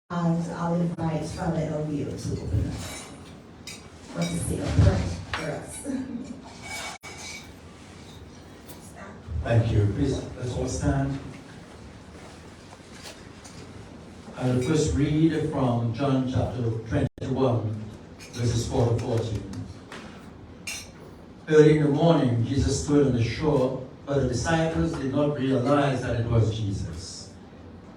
And I'll invite Father LBO to open up. What to say a prayer for us. Thank you. Please, let's all stand. I will first read from John chapter 21, verses 4 to 14. Early in the morning, Jesus stood on the shore, but the disciples did not realize that it was Jesus.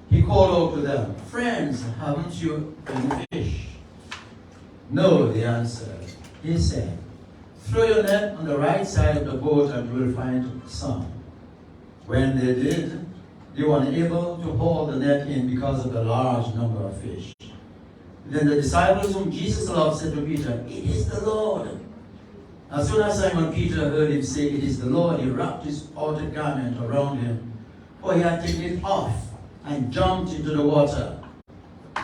He called out to them, "Friends, haven't you any fish?" "No," they answered. He said, "Throw your net on the right side of the boat and you will find some." When they did, they were unable to haul the net in because of the large number of fish. Then the disciples whom Jesus loved said to Peter, "It is the Lord." As soon as Simon Peter heard him say, "It is the Lord," he wrapped his outer garment around him, for he had taken it off, and jumped into the water.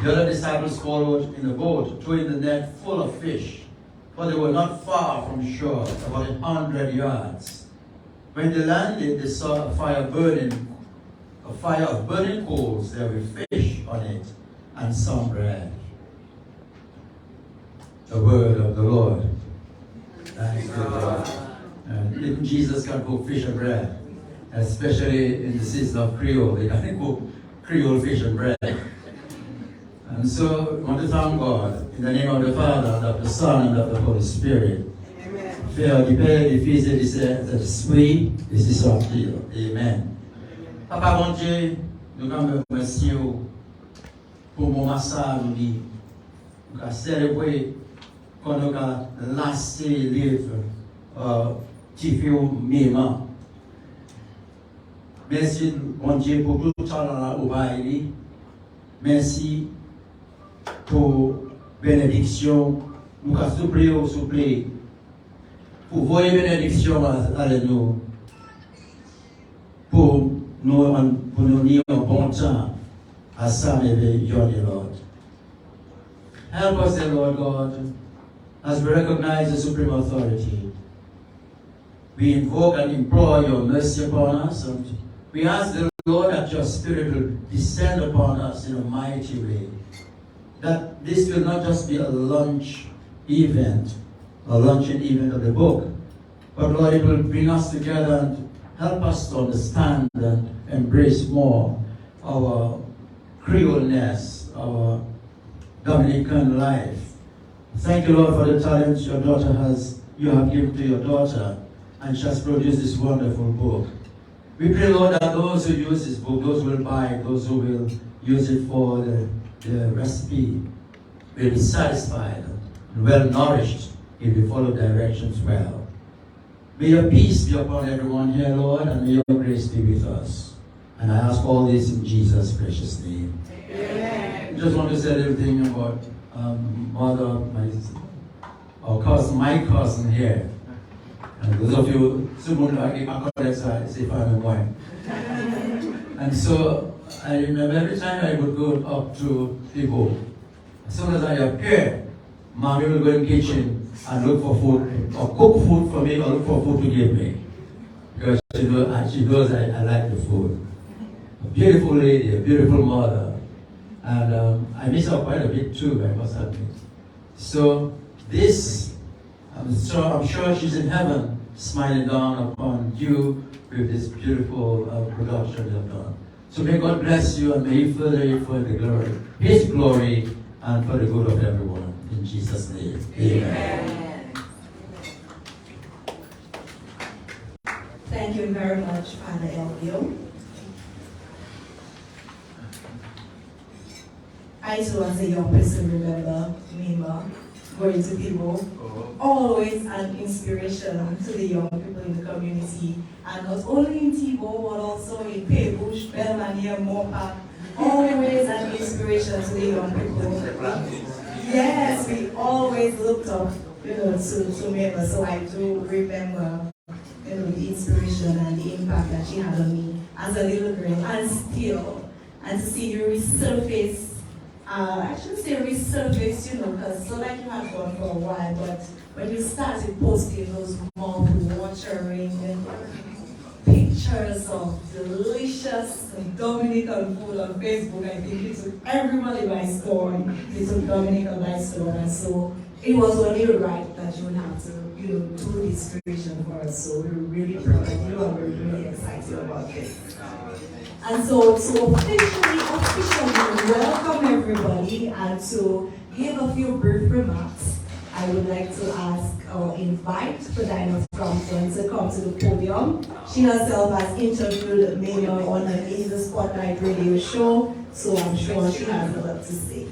The other disciples followed in the boat, towing the net full of fish, but they were not far from shore, about 100 yards. When they landed, they saw a fire of burning coals there with fish on it, and some bread. The word of the Lord. Thanks be to God. Even Jesus can cook fish and bread, especially in the season of Creole. They can cook Creole fish and bread. And so, I want to thank God in the name of the Father, and of the Son, and of the Holy Spirit. Amen. Faire du Père, du Fils et du Saint-Esprit, et c'est sorti. Amen. Papa bon Dieu, nous vous remercions pour mon massage, nous avons célébré qu'on a lancé le livre Tifio Mayma. Merci, bon Dieu, pour tout le temps au bail. Merci pour bénédiction. Nous avons soufflé pour voir bénédiction à nous. Pour nous dire un bon temps à ça, your Lord. Help us, dear Lord God, as we recognize the supreme authority. We invoke and implore your mercy upon us, and we ask the Lord that your Spirit will descend upon us in a mighty way. That this will not just be a luncheon event of the book, but Lord, it will bring us together and help us to understand and embrace more our Creoleness, our Dominican life. Thank you, Lord, for the talent you have given to your daughter, and she has produced this wonderful book. We pray, Lord, that those who use this book, those who will buy it, those who will use it for the recipe, will be satisfied and well nourished if we follow directions well. May your peace be upon everyone here, Lord, and may your grace be with us. And I ask all this in Jesus' precious name. Amen. I just want to say a little thing about mother, my cousin here. And those of you, and so I remember every time I would go up to people, as soon as I appear, Mommy will go in the kitchen and look for food, or cook food for me, or look for food to give me. Because she knows I like the food. A beautiful lady, a beautiful mother. And I miss her quite a bit too, I must admit. So this, I'm sure she's in heaven, smiling down upon you with this beautiful production you have done. So may God bless you, and may He further you for the glory, His glory, and for the good of everyone. In Jesus' name, amen. Thank you very much, Father Elvio. I too, as a young person, remember Mayma going to people, always an inspiration to the young people in the community, and not only in Tibo, but also in Paybush, Belmania, Mopa, always an inspiration to the young people. Yes, we always looked up, to Mayma, so I do remember, the inspiration and the impact that she had on me as a little girl, and to see you resurface. I shouldn't say resurface, because so like you had gone for a while, but when you started posting those mouth-watering pictures pictures of delicious Dominican food on Facebook. I think it took everybody by storm. It took Dominica by storm. And so it was only right that you would have to, do this creation for us. So we're really proud of you and we're really excited about this. And so to officially welcome everybody and to give a few brief remarks, I would like to ask or invite Ferdinand Thompson to come to the podium. She herself has interviewed Mayma on an In the Spotlight radio show, so I'm sure she has a lot to say.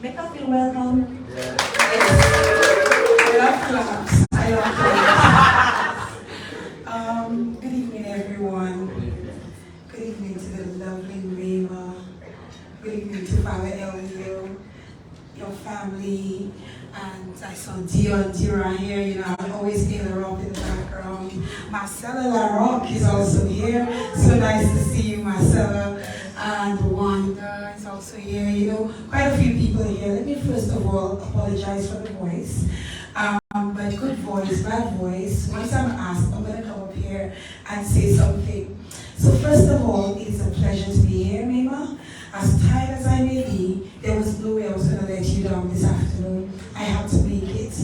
Make her feel welcome. Yes. I love claps. I love claps. Good evening, everyone. Good evening to the lovely Mayma. Good evening to Father Elio, your family, and I saw Dira here, I always hear the rock in the background. Marcella La Rock is also here. So nice to see you, Marcella. And Wanda is also here, quite a few people here. Let me first of all apologize for the voice. But good voice, bad voice. Once I'm asked, I'm going to come up here and say something. So first of all, it is a pleasure to be here, Mayma. As tired as I may be, there was no way I was going to let you down this afternoon. I had to make it.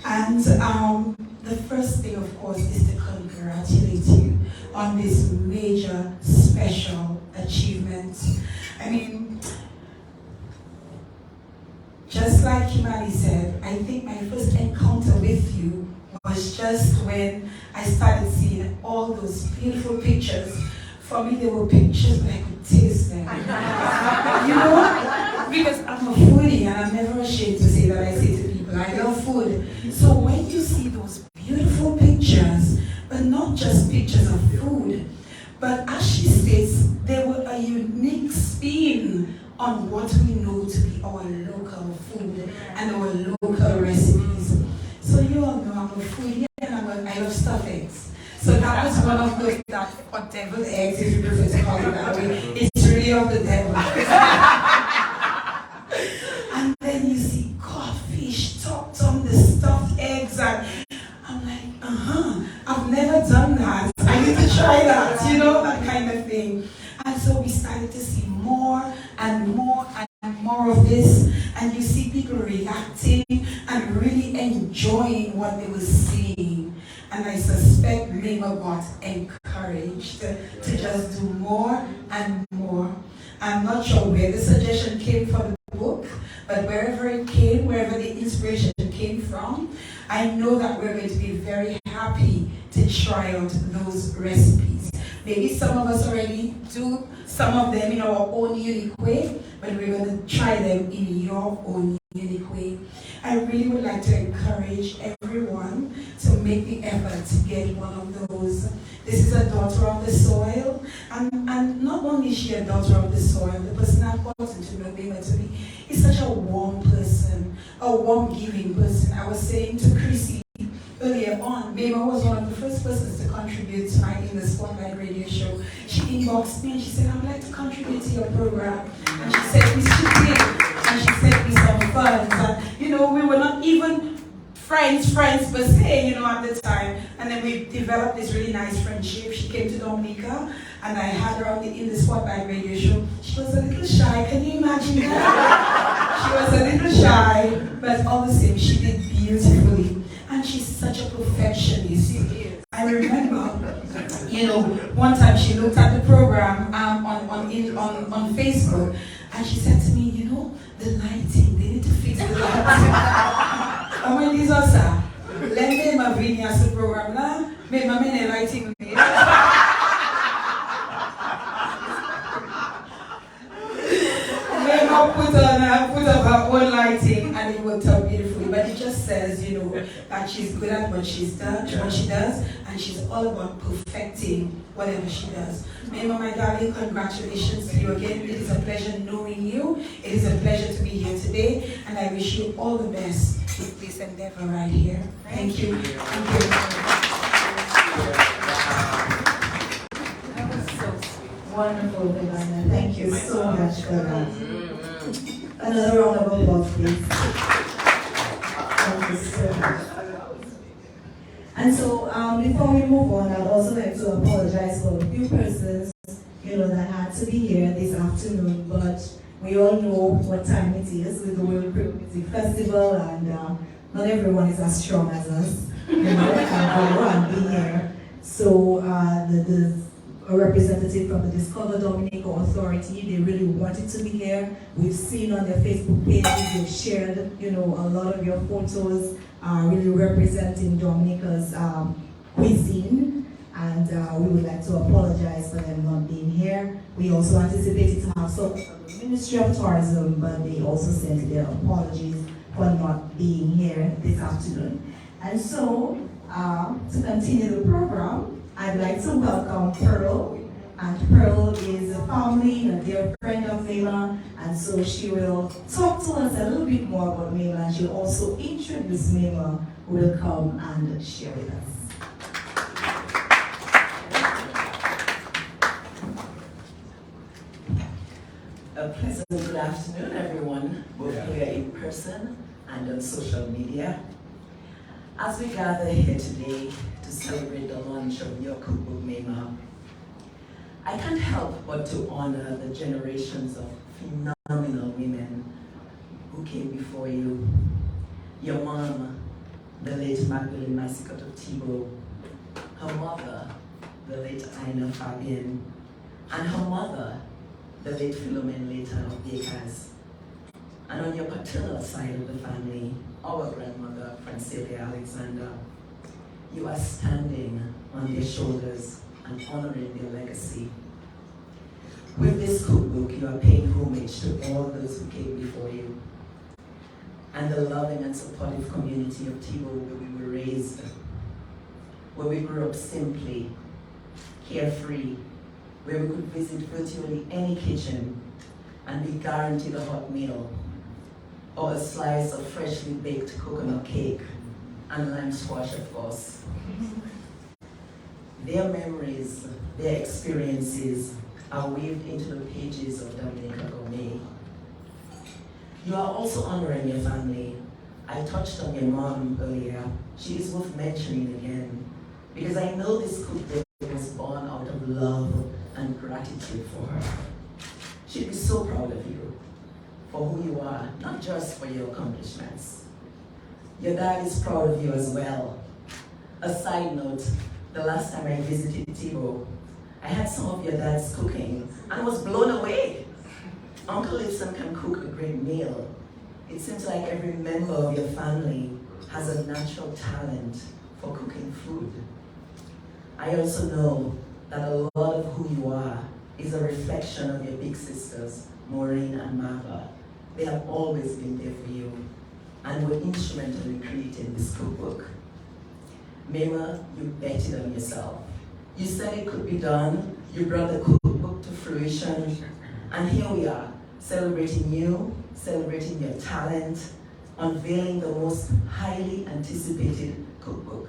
And the first thing, of course, is to congratulate you on this major, special achievement. I mean, just like Kimani said, I think my first encounter with you was just when I started seeing all those beautiful pictures. For me, they were pictures, but I could taste them. Because I'm a foodie and I'm never ashamed to say that. I say to people, I love food. So when you see those beautiful pictures, but not just pictures of food, but as she states, they were a unique spin on what we know to be our local food and our local recipes. So you all know I'm a foodie and I love stuffed eggs. So that was one of those or deviled eggs, if you prefer to call it that way. It's really of the devil. And then you see codfish topped on the stuffed eggs, and I'm like, I've never done that. I need to try that, that kind of thing. And so we started to see more and more and more of this, and you see people reacting and really enjoying what they were seeing. And I suspect Mayma got encouraged to just do more and more. I'm not sure where the suggestion came for the book, but wherever it came, wherever the inspiration came from, I know that we're going to be very happy to try out those recipes. Maybe some of us already do some of them in our own unique way, but we're going to try them in your own unique way. I really would like to encourage everyone to make the effort to get one of those. This is a daughter of the soil, and not only is she a daughter of the soil, the person I've gotten to know Mayma to be is such a warm person, a warm giving person. I was saying to Chrissy earlier on, Mayma was one of the first persons to contribute to my In the Spotlight radio show. She inboxed me and she said, I would like to contribute to your program. And she said, we should in. And she sent me some funds. And, we were not even friends per se, at the time. And then we developed this really nice friendship. She came to Dominica and I had her on the In the Spotlight radio show. She was a little shy, can you imagine that? She was a little shy, but all the same, she did beautifully. And she's such a perfectionist. I remember, one time she looked at the program on Facebook, and she said to me, the lighting, they need to fix the lighting. I'm like, this also, let me bring you the program now, make my main lighting. Put up her own lighting and it worked out beautifully. But it just says, that she's good at what she does, and she's all about perfecting whatever she does. Mayma, my darling, congratulations to you again. It is a pleasure knowing you. It is a pleasure to be here today, and I wish you all the best with this endeavor right here. Thank you. Thank you. That was so sweet. Wonderful, Devana. Thank you so much for that. Another round of applause, please. Thank you so much. And so before we move on, I'd also like to apologize for a few persons, that had to be here this afternoon, but we all know what time it is with the World Creek Music Festival, and not everyone is as strong as us, and everyone being here. So a representative from the Discover Dominica Authority, they really wanted to be here. We've seen on their Facebook pages, they've shared, a lot of your photos really representing Dominica's cuisine. And we would like to apologize for them not being here. We also anticipated to have support from the Ministry of Tourism, but they also sent their apologies for not being here this afternoon. And so, to continue the program, I'd like to welcome Pearl. And Pearl is a family and a dear friend of Mayma, and so she will talk to us a little bit more about Mayma, and she'll also introduce Mayma, who will come and share with us. A pleasant good afternoon, everyone, both here in person and on social media. As we gather here today to celebrate the launch of your cookbook, Mayma, I can't help but to honor the generations of phenomenal women who came before you. Your mom, the late Magdalene Massicot of Thibault, her mother, the late Aina Fabian, and her mother, the late Philomene Leighton of Bakers. And on your paternal side of the family, our grandmother, Francilia Alexander, you are standing on their shoulders and honoring their legacy. With this cookbook, you are paying homage to all those who came before you, and the loving and supportive community of Thibault where we were raised, where we grew up simply, carefree, where we could visit virtually any kitchen and be guaranteed a hot meal or a slice of freshly baked coconut cake and lime squash, of course. Their memories, their experiences are weaved into the pages of Dominica Gourmet. You are also honoring your family. I touched on your mom earlier. She is worth mentioning again because I know this cookbook was born out of love and gratitude for her. She'd be so proud of you for who you are, not just for your accomplishments. Your dad is proud of you as well. A side note, the last time I visited Thibault, I had some of your dad's cooking and was blown away. Uncle Lipson can cook a great meal. It seems like every member of your family has a natural talent for cooking food. I also know that a lot of who you are is a reflection of your big sisters, Maureen and Marva. They have always been there for you and were instrumental in creating this cookbook. Mayma, you bet it on yourself. You said it could be done, you brought the cookbook to fruition, and here we are, celebrating you, celebrating your talent, unveiling the most highly anticipated cookbook,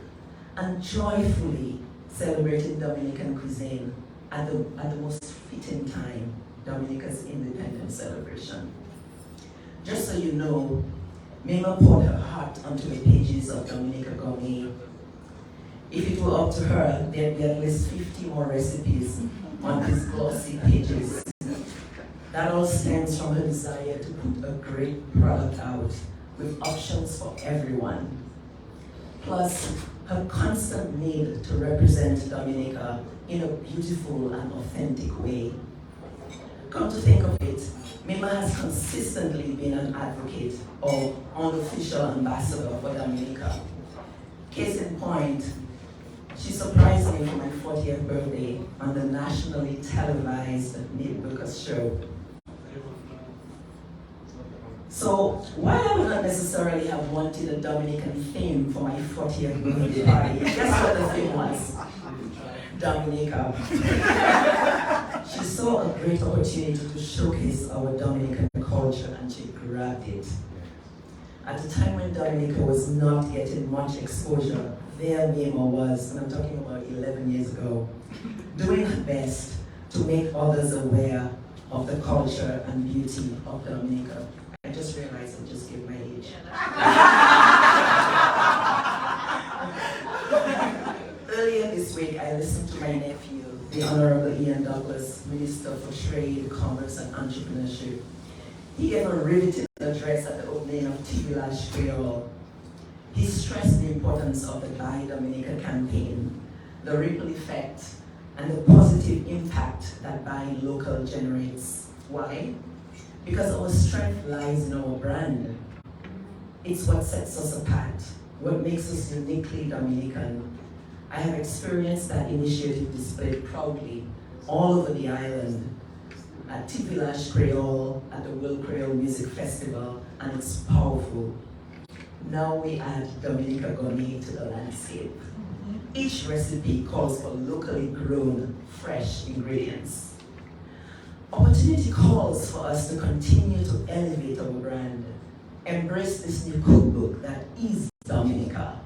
and joyfully celebrating Dominican cuisine at the most fitting time, Dominica's independence celebration. Just so you know, Mayma poured her heart onto the pages of Dominica Gourmet. If it were up to her, there'd be at least 50 more recipes on these glossy pages. That all stems from her desire to put a great product out with options for everyone. Plus, her constant need to represent Dominica in a beautiful and authentic way. Come to think of it, Mayma has consistently been an advocate or unofficial ambassador for Dominica. Case in point, she surprised me for my 40th birthday on the nationally televised Neil Lucas show. So while I would not necessarily have wanted a Dominican theme for my 40th birthday party, guess what the theme was? Dominica. She saw a great opportunity to showcase our Dominican culture and she grabbed it. At a time when Dominica was not getting much exposure, there Mayma was, and I'm talking about 11 years ago, doing her best to make others aware of the culture and beauty of Dominica. I just realized I just gave my age. Santos, Minister for Trade, Commerce and Entrepreneurship. He gave a riveting address at the opening of TV Lash Creole. He stressed the importance of the Buy Dominica campaign, the ripple effect, and the positive impact that buying local generates. Why? Because our strength lies in our brand. It's what sets us apart, what makes us uniquely Dominican. I have experienced that initiative displayed proudly all over the island, at TV Lash Creole, at the World Creole Music Festival, and it's powerful. Now we add Dominica Gourmet to the landscape. Each recipe calls for locally grown, fresh ingredients. Opportunity calls for us to continue to elevate our brand. Embrace this new cookbook that is Dominica.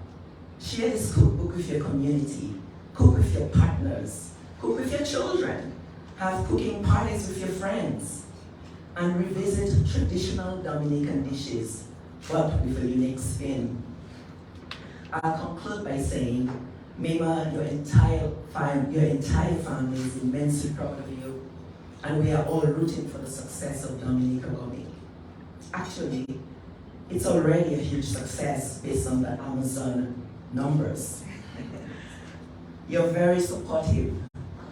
Share this cookbook with your community. Cook with your partners. Cook with your children. Have cooking parties with your friends. And revisit traditional Dominican dishes, but with a unique spin. I'll conclude by saying, Mayma, your entire family is immensely proud of you, and we are all rooting for the success of Dominica Gourmet. Actually, it's already a huge success based on the Amazon numbers. You're very supportive,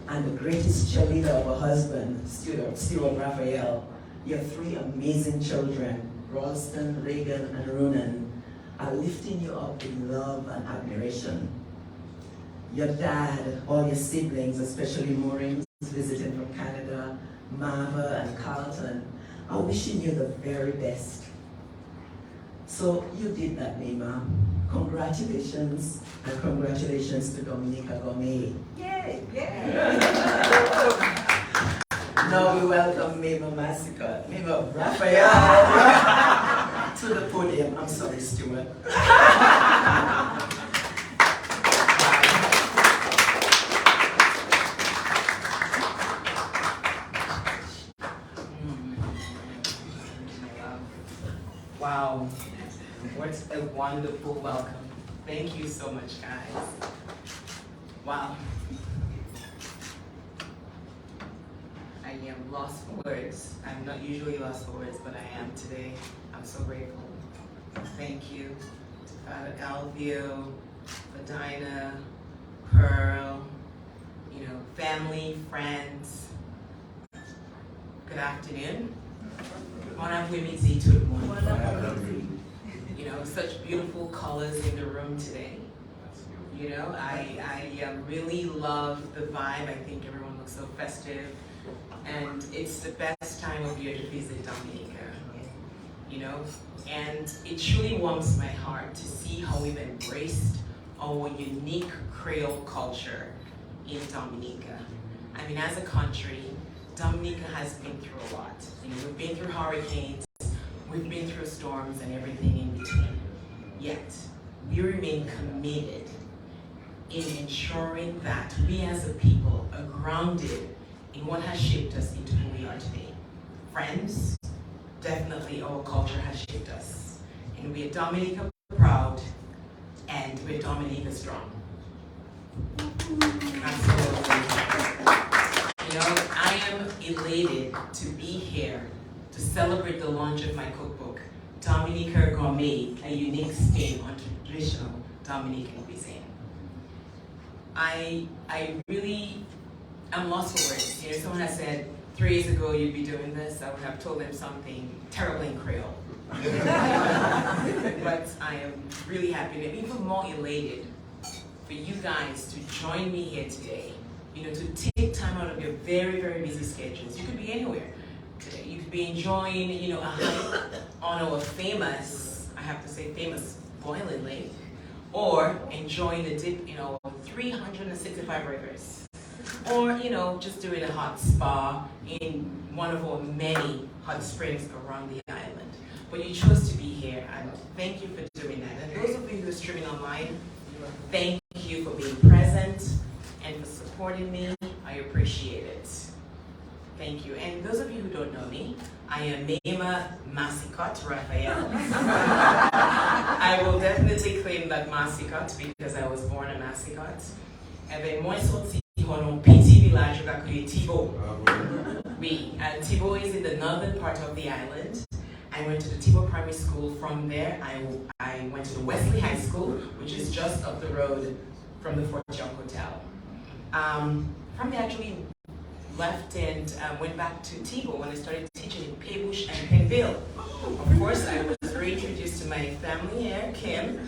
and the greatest cheerleader of a husband, Mayma Raphael. Your 3 amazing children, Ralston, Reagan, and Ronan, are lifting you up in love and admiration. Your dad, all your siblings, especially Maureen, who's visiting from Canada, Marva and Carlton, are wishing you the very best. So you did that, Mayma. Congratulations, and congratulations to Dominica Gourmet. Yay! Yay! Now we welcome Mayma Raphael to the podium. I'm sorry, Stuart. Wow, what a wonderful welcome. Thank you so much, guys. Wow. I am lost for words. I'm not usually lost for words, but I am today. I'm so grateful. Thank you to Father Alvio, Vadina, Pearl, family, friends. Good afternoon. Such beautiful colors in the room today. I really love the vibe. I think everyone looks so festive. And it's the best time of year to visit Dominica, and it truly warms my heart to see how we've embraced our unique Creole culture in Dominica. I mean, as a country, Dominica has been through a lot. We've been through hurricanes, we've been through storms and everything in between. Yet, we remain committed in ensuring that we as a people are grounded in what has shaped us into who we are today. Friends, definitely our culture has shaped us. And we are Dominica proud, and we're Dominica strong. Absolutely. I am elated to be here to celebrate the launch of my cookbook, Dominica Gourmet, a unique spin on traditional Dominican cuisine. I'm lost for words. Someone has said 3 years ago you'd be doing this, I would have told them something terrible in Creole. But I am really happy and even more elated for you guys to join me here today. To take time out of your very, very busy schedules. You could be anywhere today. You could be enjoying, a hike on our famous, I have to say famous, boiling lake, or enjoying the dip in our 365 rivers. Or, just doing a hot spa in one of our many hot springs around the island. But you chose to be here, and thank you for doing that. And those of you who are streaming online, thank you for being present and for supporting me. I appreciate it. Thank you. And those of you who don't know me, I am Mayma Raphael. I will definitely claim that Masicot because I was born a Masicot. Et bien, moi sorti mon petit village Thibault. Thibault is in the northern part of the island. I went to the Thibault Primary School. From there, I went to the Wesley High School, which is just up the road from the Fort Young Hotel. From there, I actually left and went back to Thibault when I started teaching in Paybush and Penville. Of course, I was reintroduced to my family here, Kim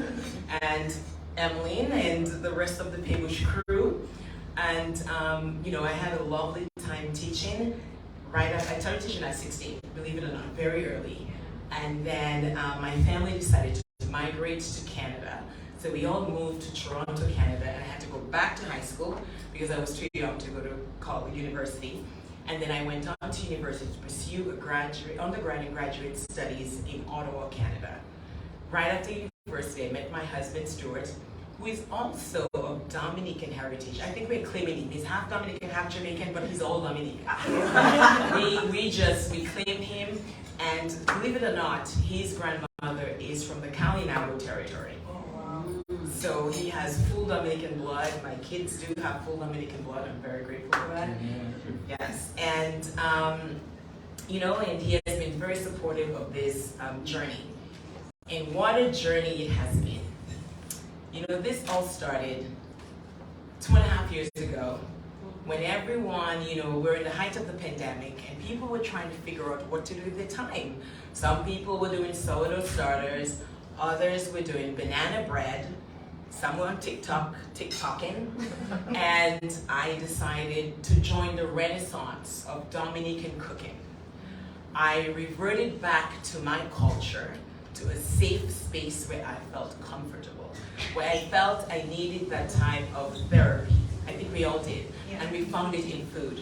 and Emmeline and the rest of the Paybush crew. And I had a lovely time teaching. I started teaching at 16, believe it or not, very early. And then my family decided to migrate to Canada. So we all moved to Toronto, Canada, and I had to go back to high school because I was too young to go to college, university. And then I went on to university to pursue undergrad and graduate studies in Ottawa, Canada. Right after university, I met my husband, Stuart, who is also of Dominican heritage. I think we're claiming him. He's half Dominican, half Jamaican, but he's all Dominican. we claim him, and believe it or not, his grandmother is from the Kalinabo territory. So he has full Dominican blood. My kids do have full Dominican blood. I'm very grateful for that. Yes, and and he has been very supportive of this journey. And what a journey it has been. This all started 2.5 years ago when everyone, we're in the height of the pandemic and people were trying to figure out what to do with their time. Some people were doing sourdough starters, others were doing banana bread, some were on TikToking, and I decided to join the renaissance of Dominican cooking. I reverted back to my culture, to a safe space where I felt comfortable, where I felt I needed that type of therapy. I think we all did, and we found it in food.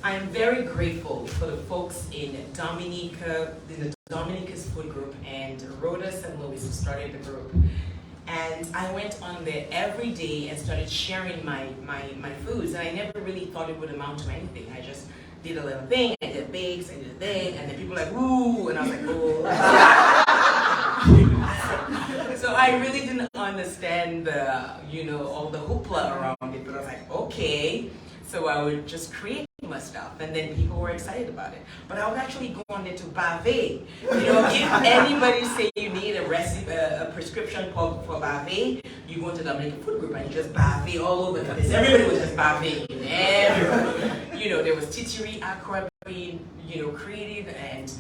I am very grateful for the folks in Dominica, in the Dominica's food group, and Rhodas and Louis who started the group. And I went on there every day and started sharing my foods, and I never really thought it would amount to anything. I just did a little thing, I did bakes, I did a thing, and then people were like, ooh, and I was like, oh. So I really didn't understand all the hoopla around it, but I was like, okay. So I would just create my stuff, and then people were excited about it. But I would actually go on there to bave. If anybody say you need a recipe, a prescription for bave, you go into the Dominican food group and you just bave all over the place. Everybody was just bave. Everyone. There was titiri, aqua being, creative and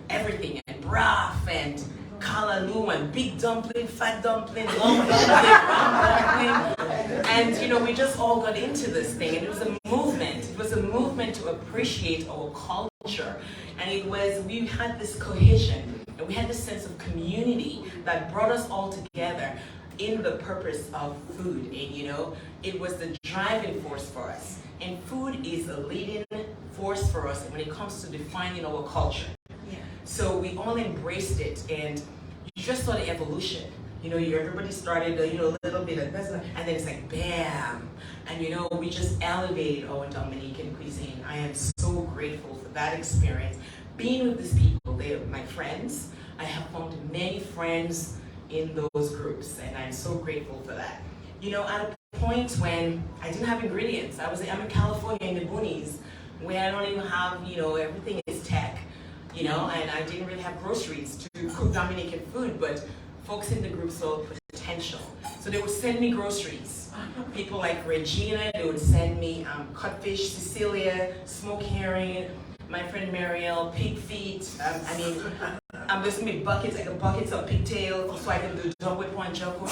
everything, and broth and kalaloo and big dumpling, fat dumpling, long dumpling, round dumpling. And we just all got into this thing, and it was a movement. It was a movement to appreciate our culture. And we had this cohesion, and we had this sense of community that brought us all together in the purpose of food. And it was the driving force for us. And food is a leading force for us when it comes to defining our culture. So we all embraced it, and you just saw the evolution. Everybody started a little bit of this, and then it's like bam, and we just elevated our Dominican cuisine. I am so grateful for that experience, being with these people. They are my friends. I have found many friends in those groups, and I'm so grateful for that. At a point when I didn't have ingredients, I'm in California in the boonies, where I don't even have everything is tech. And I didn't really have groceries to cook Dominican food, but folks in the group saw potential. So they would send me groceries. People like Regina, they would send me cutfish, Cecilia, smoked herring, my friend Marielle, pig feet. I'm just making buckets of pigtails so I can do dump with one jumbo.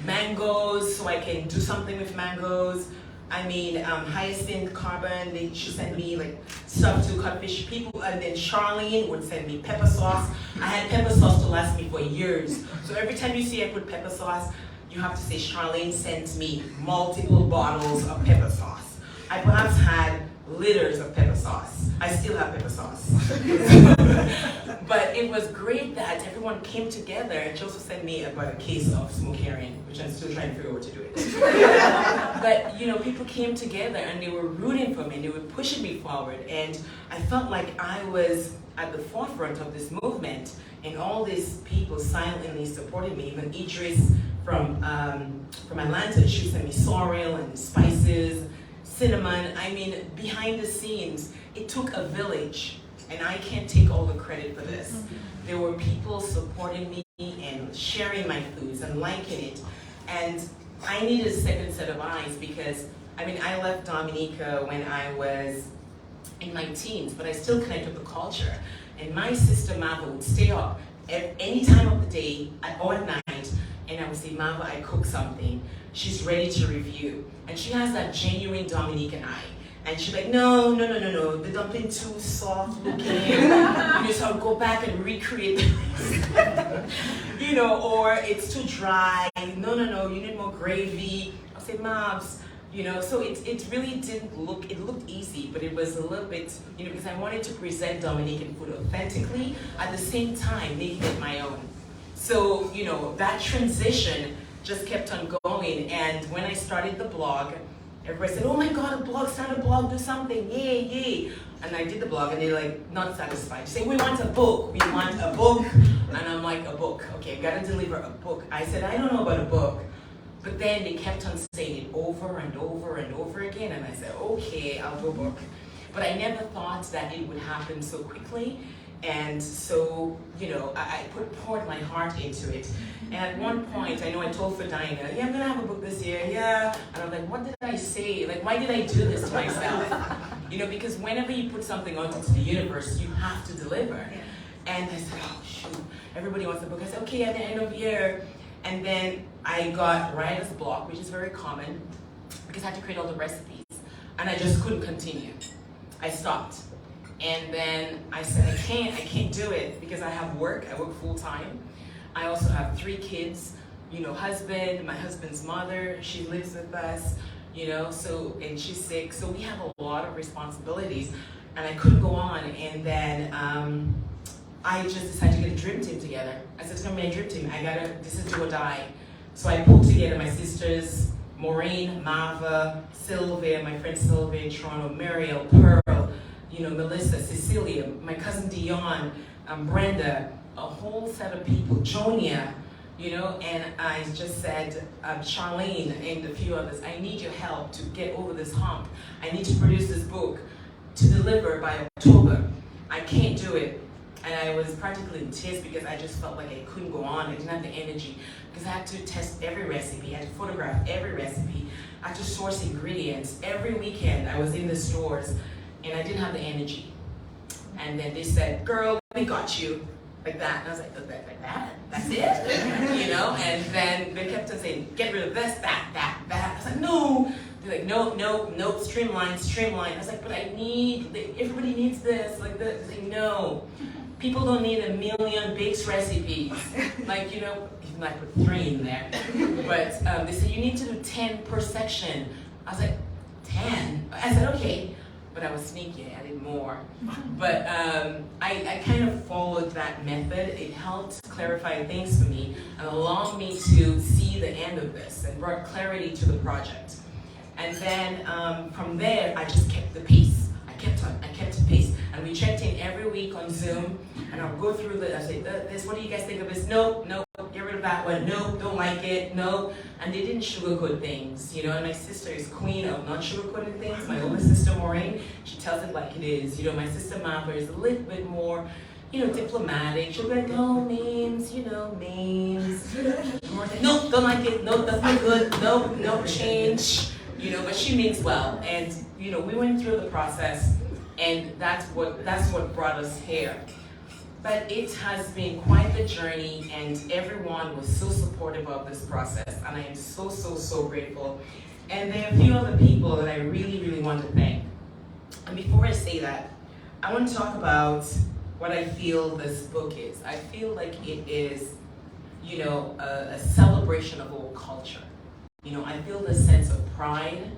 Mangoes, so I can do something with mangoes. Hyacinth, Carbon, she sent me stuff to cutfish people, and then Charlene would send me pepper sauce. I had pepper sauce to last me for years. So every time you see I put pepper sauce, you have to say Charlene sent me multiple bottles of pepper sauce. I perhaps had liters of pepper sauce. I still have pepper sauce. But it was great that everyone came together, and she also sent me about a case of smoked herring, which I'm still trying to figure out what to do with. But people came together and they were rooting for me, and they were pushing me forward, and I felt like I was at the forefront of this movement, and all these people silently supported me. Even Idris from from Atlanta. She sent me sorrel and spices, cinnamon. I mean, behind the scenes, it took a village, and I can't take all the credit for this. There were people supporting me and sharing my foods and liking it. And I needed a second set of eyes because, I mean, I left Dominica when I was in my teens, but I still connect with the culture. And my sister Mava would stay up at any time of the day or at night, and I would say, Mava, I cooked something. She's ready to review. And she has that genuine Dominican eye. And she's like, no, the dumpling too soft looking. So I'll go back and recreate or it's too dry. No, you need more gravy. I'll say, Mobs, so it really didn't look, it looked easy, but it was a little bit, because I wanted to present Dominican food authentically, at the same time making it my own. So, that transition just kept on going. And when I started the blog, everybody said, oh my God, a blog, start a blog, do something, yay. And I did the blog and they're like, not satisfied. They say, we want a book. And I'm like, a book, okay, gotta deliver a book. I said, I don't know about a book. But then they kept on saying it over and over and over again. And I said, okay, I'll do a book. But I never thought that it would happen so quickly. And so, I poured my heart into it. And at one point, I know I told Fadina, yeah, I'm gonna have a book this year, yeah. And I'm like, what did I say? Like, why did I do this to myself? Because whenever you put something out into the universe, you have to deliver. Yeah. And I said, oh shoot, everybody wants a book. I said, okay, at the end of the year. And then I got writer's block, which is very common, because I had to create all the recipes. And I just couldn't continue. I stopped. And then I said, I can't do it because I have work. I work full time. I also have 3 kids, husband, my husband's mother, she lives with us, and she's sick. So we have a lot of responsibilities and I couldn't go on. And then I just decided to get a dream team together. I said, it's gonna be a dream team. This is do or die. So I pulled together my sisters, Maureen, Mava, Sylvia, my friend Sylvia in Toronto, Mariel, Pearl, Melissa, Cecilia, my cousin Dion, Brenda, a whole set of people, Jonia, and I just said, Charlene and a few others, I need your help to get over this hump. I need to produce this book to deliver by October. I can't do it. And I was practically in tears because I just felt like I couldn't go on. I didn't have the energy because I had to test every recipe. I had to photograph every recipe. I had to source ingredients. Every weekend I was in the stores and I didn't have the energy. And then they said, girl, we got you. Like that. And I was like that? That's it? And then they kept on saying, get rid of this, that. I was like, no. They're like, no, streamline. I was like, but everybody needs this, like this. They're like, no. People don't need 1 million baked recipes. Like, even I put 3 in there. But they said, you need to do 10 per section. I was like, 10? I said, okay. But I was sneaky, I did more. But I kind of followed that method. It helped clarify things for me and allowed me to see the end of this and brought clarity to the project. And then from there, I just kept the pace. I kept the pace. And we checked in every week on Zoom, and I'll go through I say, this, what do you guys think of this? No, get rid of that one. No, don't like it, no. And they didn't sugarcoat things, and my sister is queen of not sugarcoating things. My older sister, Maureen, she tells it like it is. My sister, Mava, is a little bit more, diplomatic. She'll be like, oh, memes. More like, no, don't like it. No, that's not good. No, change. But she means well. And, we went through the process, and that's what brought us here. But it has been quite the journey, and everyone was so supportive of this process, and I am so, so, so grateful. And there are a few other people that I really, really want to thank. And before I say that, I want to talk about what I feel this book is. I feel like it is, a celebration of our culture. I feel this sense of pride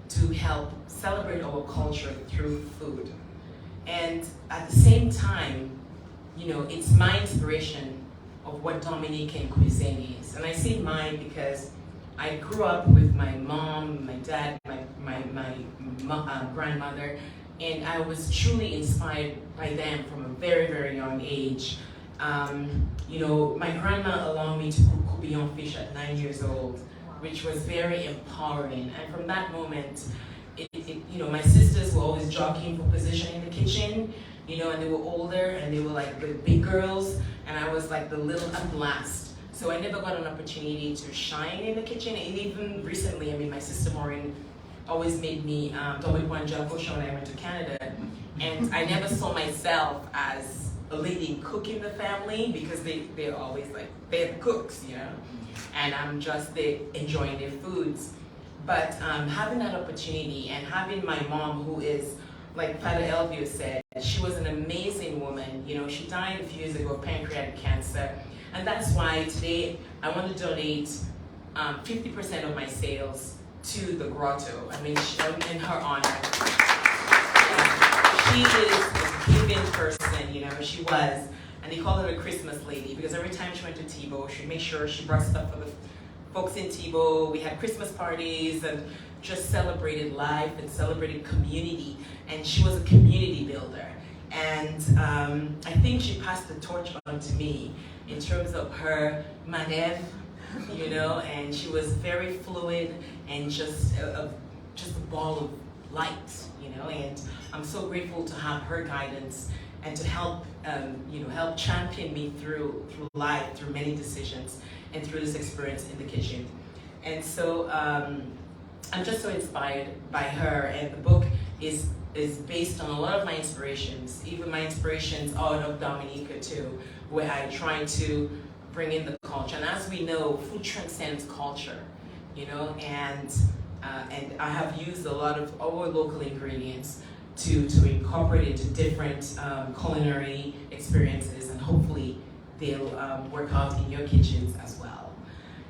to help celebrate our culture through food. And at the same time, it's my inspiration of what Dominican cuisine is. And I say mine because I grew up with my mom, my dad, my grandmother, and I was truly inspired by them from a very, very young age. My grandma allowed me to cook courtbouillon fish at 9 years old. which was very empowering. And from that moment, my sisters were always jockeying for position in the kitchen, and they were older and they were like the big girls, and I was like the little and last. So I never got an opportunity to shine in the kitchen. And even recently, my sister Maureen always made me Dominica when I went to Canada, and I never saw myself as a leading cook in the family because they're always like, they're the cooks, and I'm just there enjoying their foods. But having that opportunity and having my mom, who is, like Father Elvio said, she was an amazing woman. She died a few years ago of pancreatic cancer. And that's why today I want to donate 50% of my sales to the grotto. In her honor. She is a giving person, she was. And they call her a Christmas lady because every time she went to Tebow, she'd make sure she brought stuff for the folks in Tebow. We had Christmas parties and just celebrated life and celebrated community. And she was a community builder. And I think she passed the torch on to me in terms of her manèv, and she was very fluid and just a ball of light, and I'm so grateful to have her guidance and to help, help champion me through life, through many decisions, and through this experience in the kitchen. And so I'm just so inspired by her, and the book is based on a lot of my inspirations, even my inspirations out of Dominica too, where I try to bring in the culture. And as we know, food transcends culture, and I have used a lot of our local ingredients to incorporate into different culinary experiences, and hopefully they'll work out in your kitchens as well.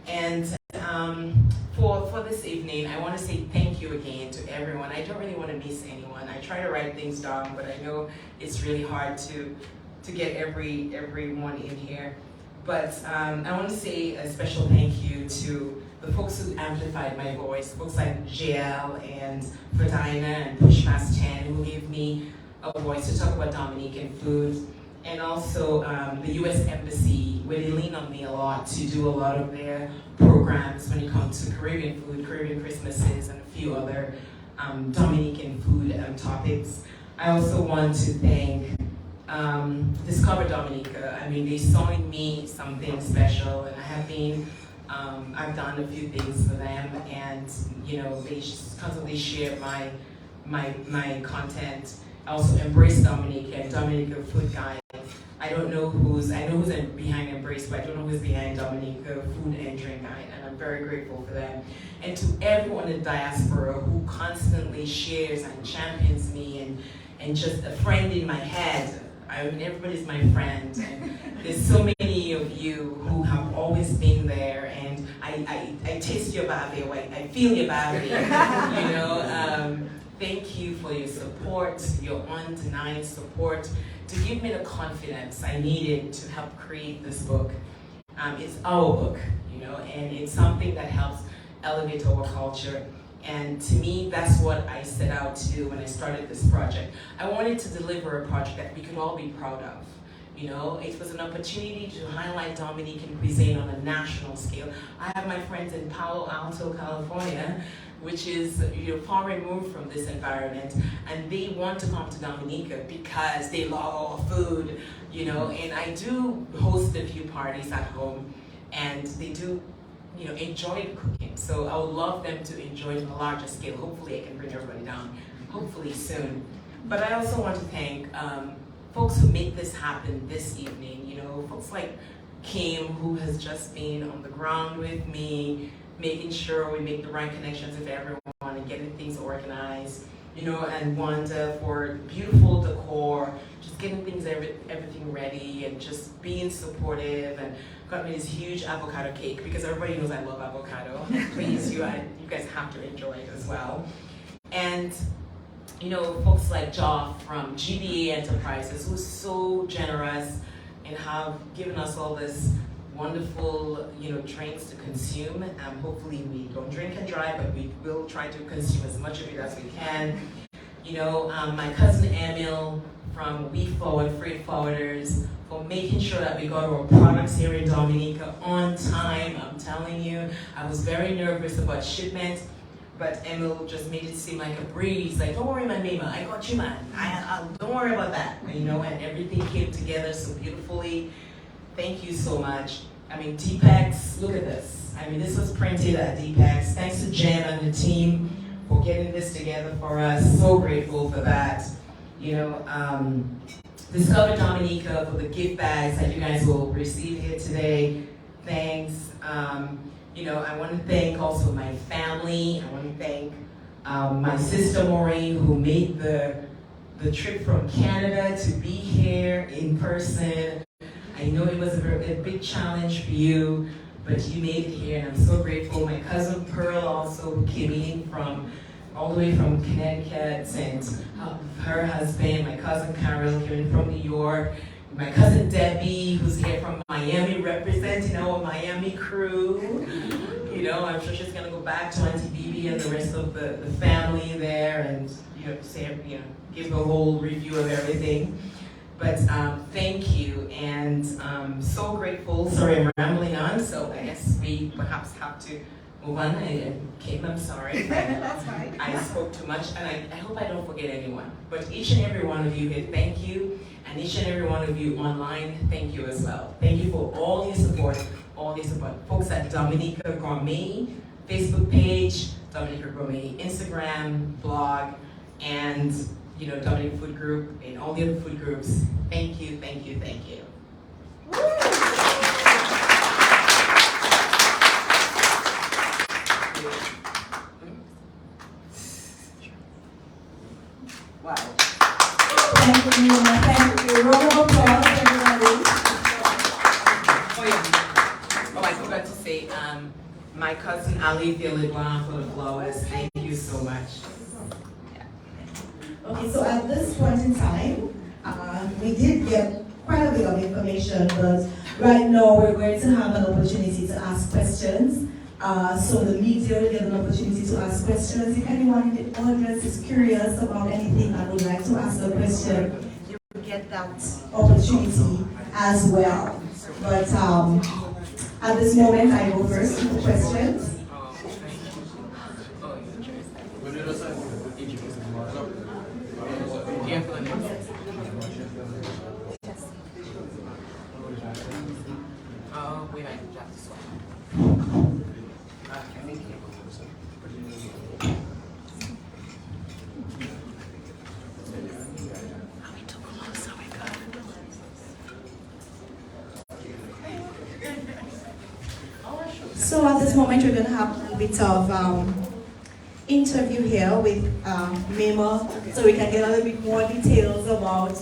And for this evening, I want to say thank you again to everyone. I don't really want to miss anyone. I try to write things down, but I know it's really hard to get everyone in here. But I want to say a special thank you to the folks who amplified my voice, folks like JL and Ferdinand and Push Past 10, who gave me a voice to talk about Dominican food. And also the U.S. Embassy, where they lean on me a lot to do a lot of their programs when it comes to Caribbean food, Caribbean Christmases, and a few other Dominican food topics. I also want to thank Discover Dominica. They saw in me something special, and I have been, I've done a few things for them, and they constantly share my content. I also Embrace Dominica and Dominica Food Guide. I know who's behind Embrace, but I don't know who's behind Dominica Food and Drink Guide, and I'm very grateful for them. And to everyone in the diaspora who constantly shares and champions me, and just a friend in my head. Everybody's my friend, and there's so many of you who have always been there, and I taste your body, I feel your body, Thank you for your support, your undenying support, to give me the confidence I needed to help create this book. It's our book, and it's something that helps elevate our culture. And to me, that's what I set out to do when I started this project. I wanted to deliver a project that we could all be proud of. It was an opportunity to highlight Dominican cuisine on a national scale. I have my friends in Palo Alto, California, which is far removed from this environment, and they want to come to Dominica because they love our food, and I do host a few parties at home, and they do enjoy the cooking. So I would love them to enjoy it on a larger scale. Hopefully I can bring everybody down, hopefully soon. But I also want to thank folks who make this happen this evening. Folks like Kim, who has just been on the ground with me, making sure we make the right connections with everyone and getting things organized. And Wanda for beautiful decor, just getting everything ready, and just being supportive, and got me this huge avocado cake because everybody knows I love avocado. Please, you guys have to enjoy it as well. And folks like Joff from GBA Enterprises, who's so generous and have given us all this wonderful, drinks to consume. Hopefully we don't drink and drive, but we will try to consume as much of it as we can. My cousin Emil from We Forward, freight forwarders, for making sure that we got our products here in Dominica on time. I'm telling you, I was very nervous about shipment, but Emil just made it seem like a breeze. Like, don't worry, man, Mayma, I got you, man. I don't worry about that, you know. And everything came together so beautifully. Thank you so much. I mean, Deepex, look at this. I mean, this was printed at Deepex. Thanks to Jen and the team for getting this together for us. So grateful for that. You know, Discover Dominica for the gift bags that you guys will receive here today. Thanks. You know, I want to thank also my family. I want to thank my sister Maureen, who made the trip from Canada to be here in person. I know it was a big challenge for you, but you made it here, and I'm so grateful. My cousin Pearl also, who came in from all the way from Connecticut, and her husband, my cousin Carol, came in from New York. My cousin Debbie, who's here from Miami, representing our Miami crew. You know, I'm sure she's gonna go back to Auntie Bibi and the rest of the family there, and give a whole review of everything. But thank you, and so grateful. Sorry, I'm rambling on, so I guess we perhaps have to move on. Kim, I'm sorry. That's fine. I spoke too much, and I hope I don't forget anyone. But each and every one of you here, thank you. And each and every one of you online, thank you as well. Thank you for all your support, Folks at Dominica Gourmet, Facebook page, Dominica Gourmet, Instagram, blog, and Dominican Food Group, and all the other food groups. Thank you, thank you, thank you. Wow. Thank you, Mayma. Thank you. Round of applause, everybody. Oh yeah. Oh, I forgot to say, my cousin Alivia Leblanc for the flowers. Thank you so much. Okay, so at this point in time, we did get quite a bit of information, but right now we're going to have an opportunity to ask questions. So the media will get an opportunity to ask questions. If anyone in the audience is curious about anything and would like to ask a question, you will get that opportunity as well. But at this moment, I go first with the questions. Oh, we might drop this one. So at this moment, we're going to have a bit of interview here with Mayma, so we can get a little bit more details about,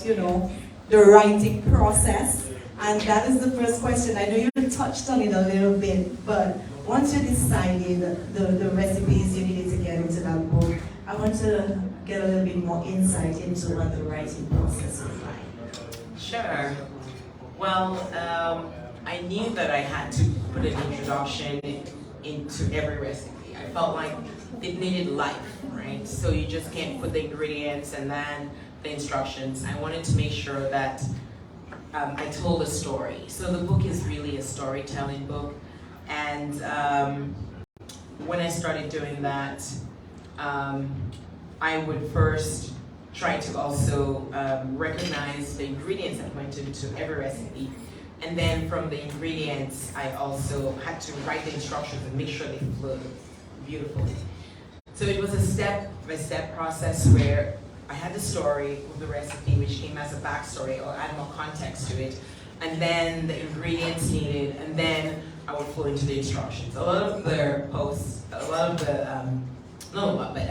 the writing process. And that is the first question. I know you touched on it a little bit, but once you decided the recipes you needed to get into that book, I want to get a little bit more insight into what the writing process is like. Sure. Well, I knew that I had to put an introduction into every recipe. I felt like it needed life, right? So you just can't put the ingredients and then the instructions. I wanted to make sure that I told a story. So the book is really a storytelling book. And when I started doing that, I would first try to also recognize the ingredients that went into every recipe. And then from the ingredients, I also had to write the instructions and make sure they flowed beautifully. So it was a step-by-step process where I had the story with the recipe, which came as a backstory or add more context to it, and then the ingredients needed, and then I would flow into the instructions. A lot of the posts, but I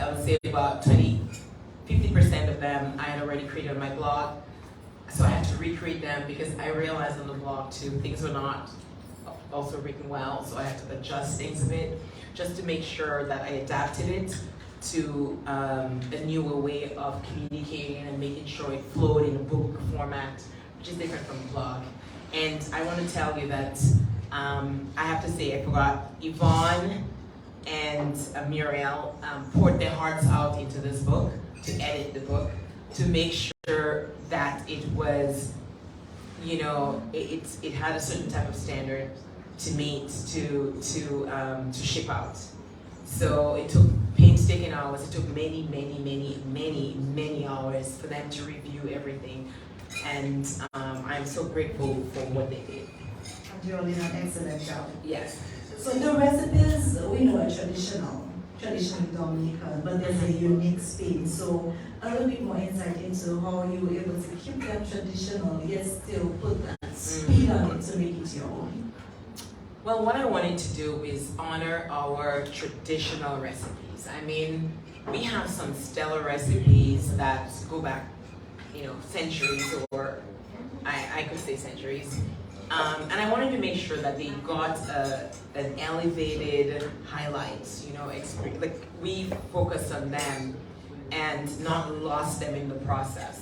would say about 50% of them I had already created on my blog. So I had to recreate them because I realized on the blog too, things were not also written well, so I had to adjust things a bit just to make sure that I adapted it to a newer way of communicating and making sure it flowed in a book format, which is different from a blog. And I want to tell you that I have to say I forgot Yvonne and Muriel poured their hearts out into this book to edit the book. to make sure that it was, you know, it had a certain type of standard to meet, to ship out. So it took painstaking hours. It took many hours for them to review everything, and I'm so grateful for what they did. And you're doing an excellent job. Yes. So the recipes, we know are traditionally Dominican, but there's a unique spin. So a little bit more insight into how you were able to keep them traditional, yet still put that spin on it to make it your own. Well, what I wanted to do is honor our traditional recipes. I mean, we have some stellar recipes that go back, you know, centuries, or I could say centuries. And I wanted to make sure that they got an elevated highlight, you know, like we focused on them and not lost them in the process.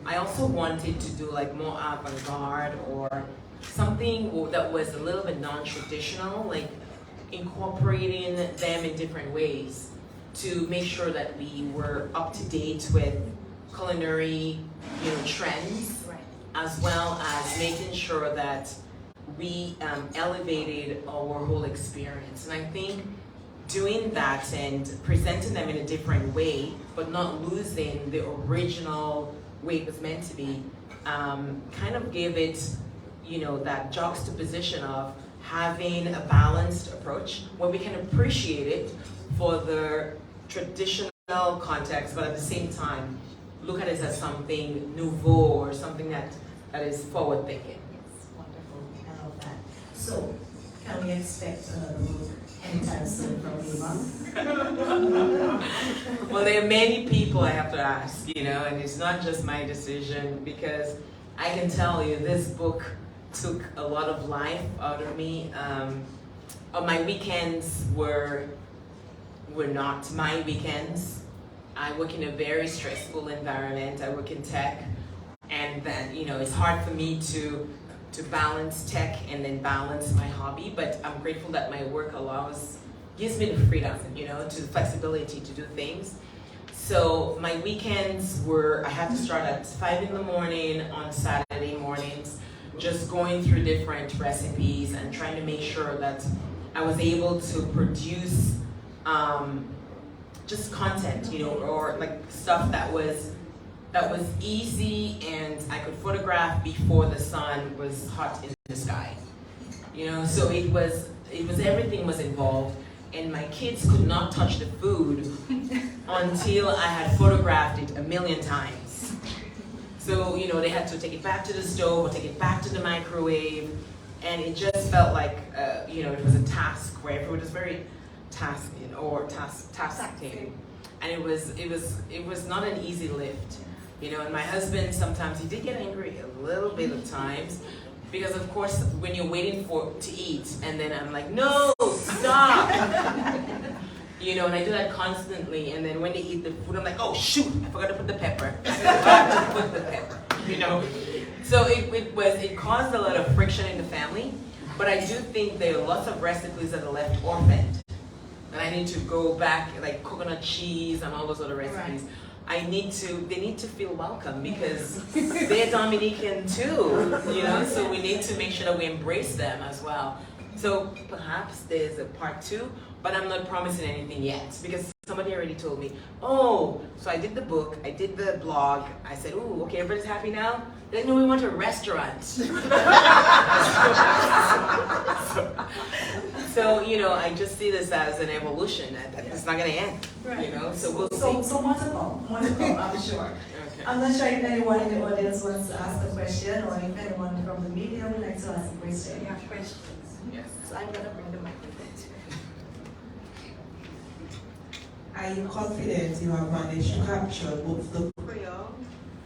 I also wanted to do like more avant-garde or something that was a little bit non-traditional, like incorporating them in different ways to make sure that we were up to date with culinary, you know, trends, as well as making sure that we elevated our whole experience. And I think doing that and presenting them in a different way, but not losing the original way it was meant to be, kind of gave it, you know, that juxtaposition of having a balanced approach where we can appreciate it for the traditional context, but at the same time, look at it as something nouveau or something that is forward thinking. It's wonderful. I love that. So, can we expect another book anytime soon from Mayma? Well, there are many people I have to ask, you know, and it's not just my decision, because I can tell you this book took a lot of life out of me. My weekends were not my weekends. I work in a very stressful environment. I work in tech, and then, you know, it's hard for me to balance tech and then balance my hobby, but I'm grateful that my work gives me the freedom, you know, to the flexibility to do things. So my weekends I had to start at 5 in the morning on Saturday mornings, just going through different recipes and trying to make sure that I was able to produce just content, you know, or like stuff that was easy and I could photograph before the sun was hot in the sky. You know, so it was everything was involved, and my kids could not touch the food until I had photographed it a million times. So, you know, they had to take it back to the stove or take it back to the microwave, and it just felt like, you know, it was a task where it was very tasking or task-taking, and it was not an easy lift, you know. And my husband, sometimes he did get angry a little bit of times, because of course when you're waiting to eat, and then I'm like, no, stop. You know, and I do that constantly, and then when they eat the food, I'm like, oh shoot, I forgot to put the pepper. I forgot to put the pepper, you know. So it caused a lot of friction in the family, but I do think there are lots of recipes that are left orphaned, and I need to go back, like coconut cheese and all those other recipes. Right. They need to feel welcome, because they're Dominican too, you know, so we need to make sure that we embrace them as well. So perhaps there's a part 2, but I'm not promising anything yet, because somebody already told me, oh, so I did the book, I did the blog, I said, ooh, okay, everybody's happy now? Then no, we want a restaurant. So, you know, I just see this as an evolution, that it's not going to end, you know, so we'll see. So more to come, I'm sure. Okay. I'm not sure if anyone in the audience wants to ask a question, or if anyone from the media would like to ask a question. We have questions. Yes. So I'm going to bring the microphone. Are you confident you have managed to capture both the Creole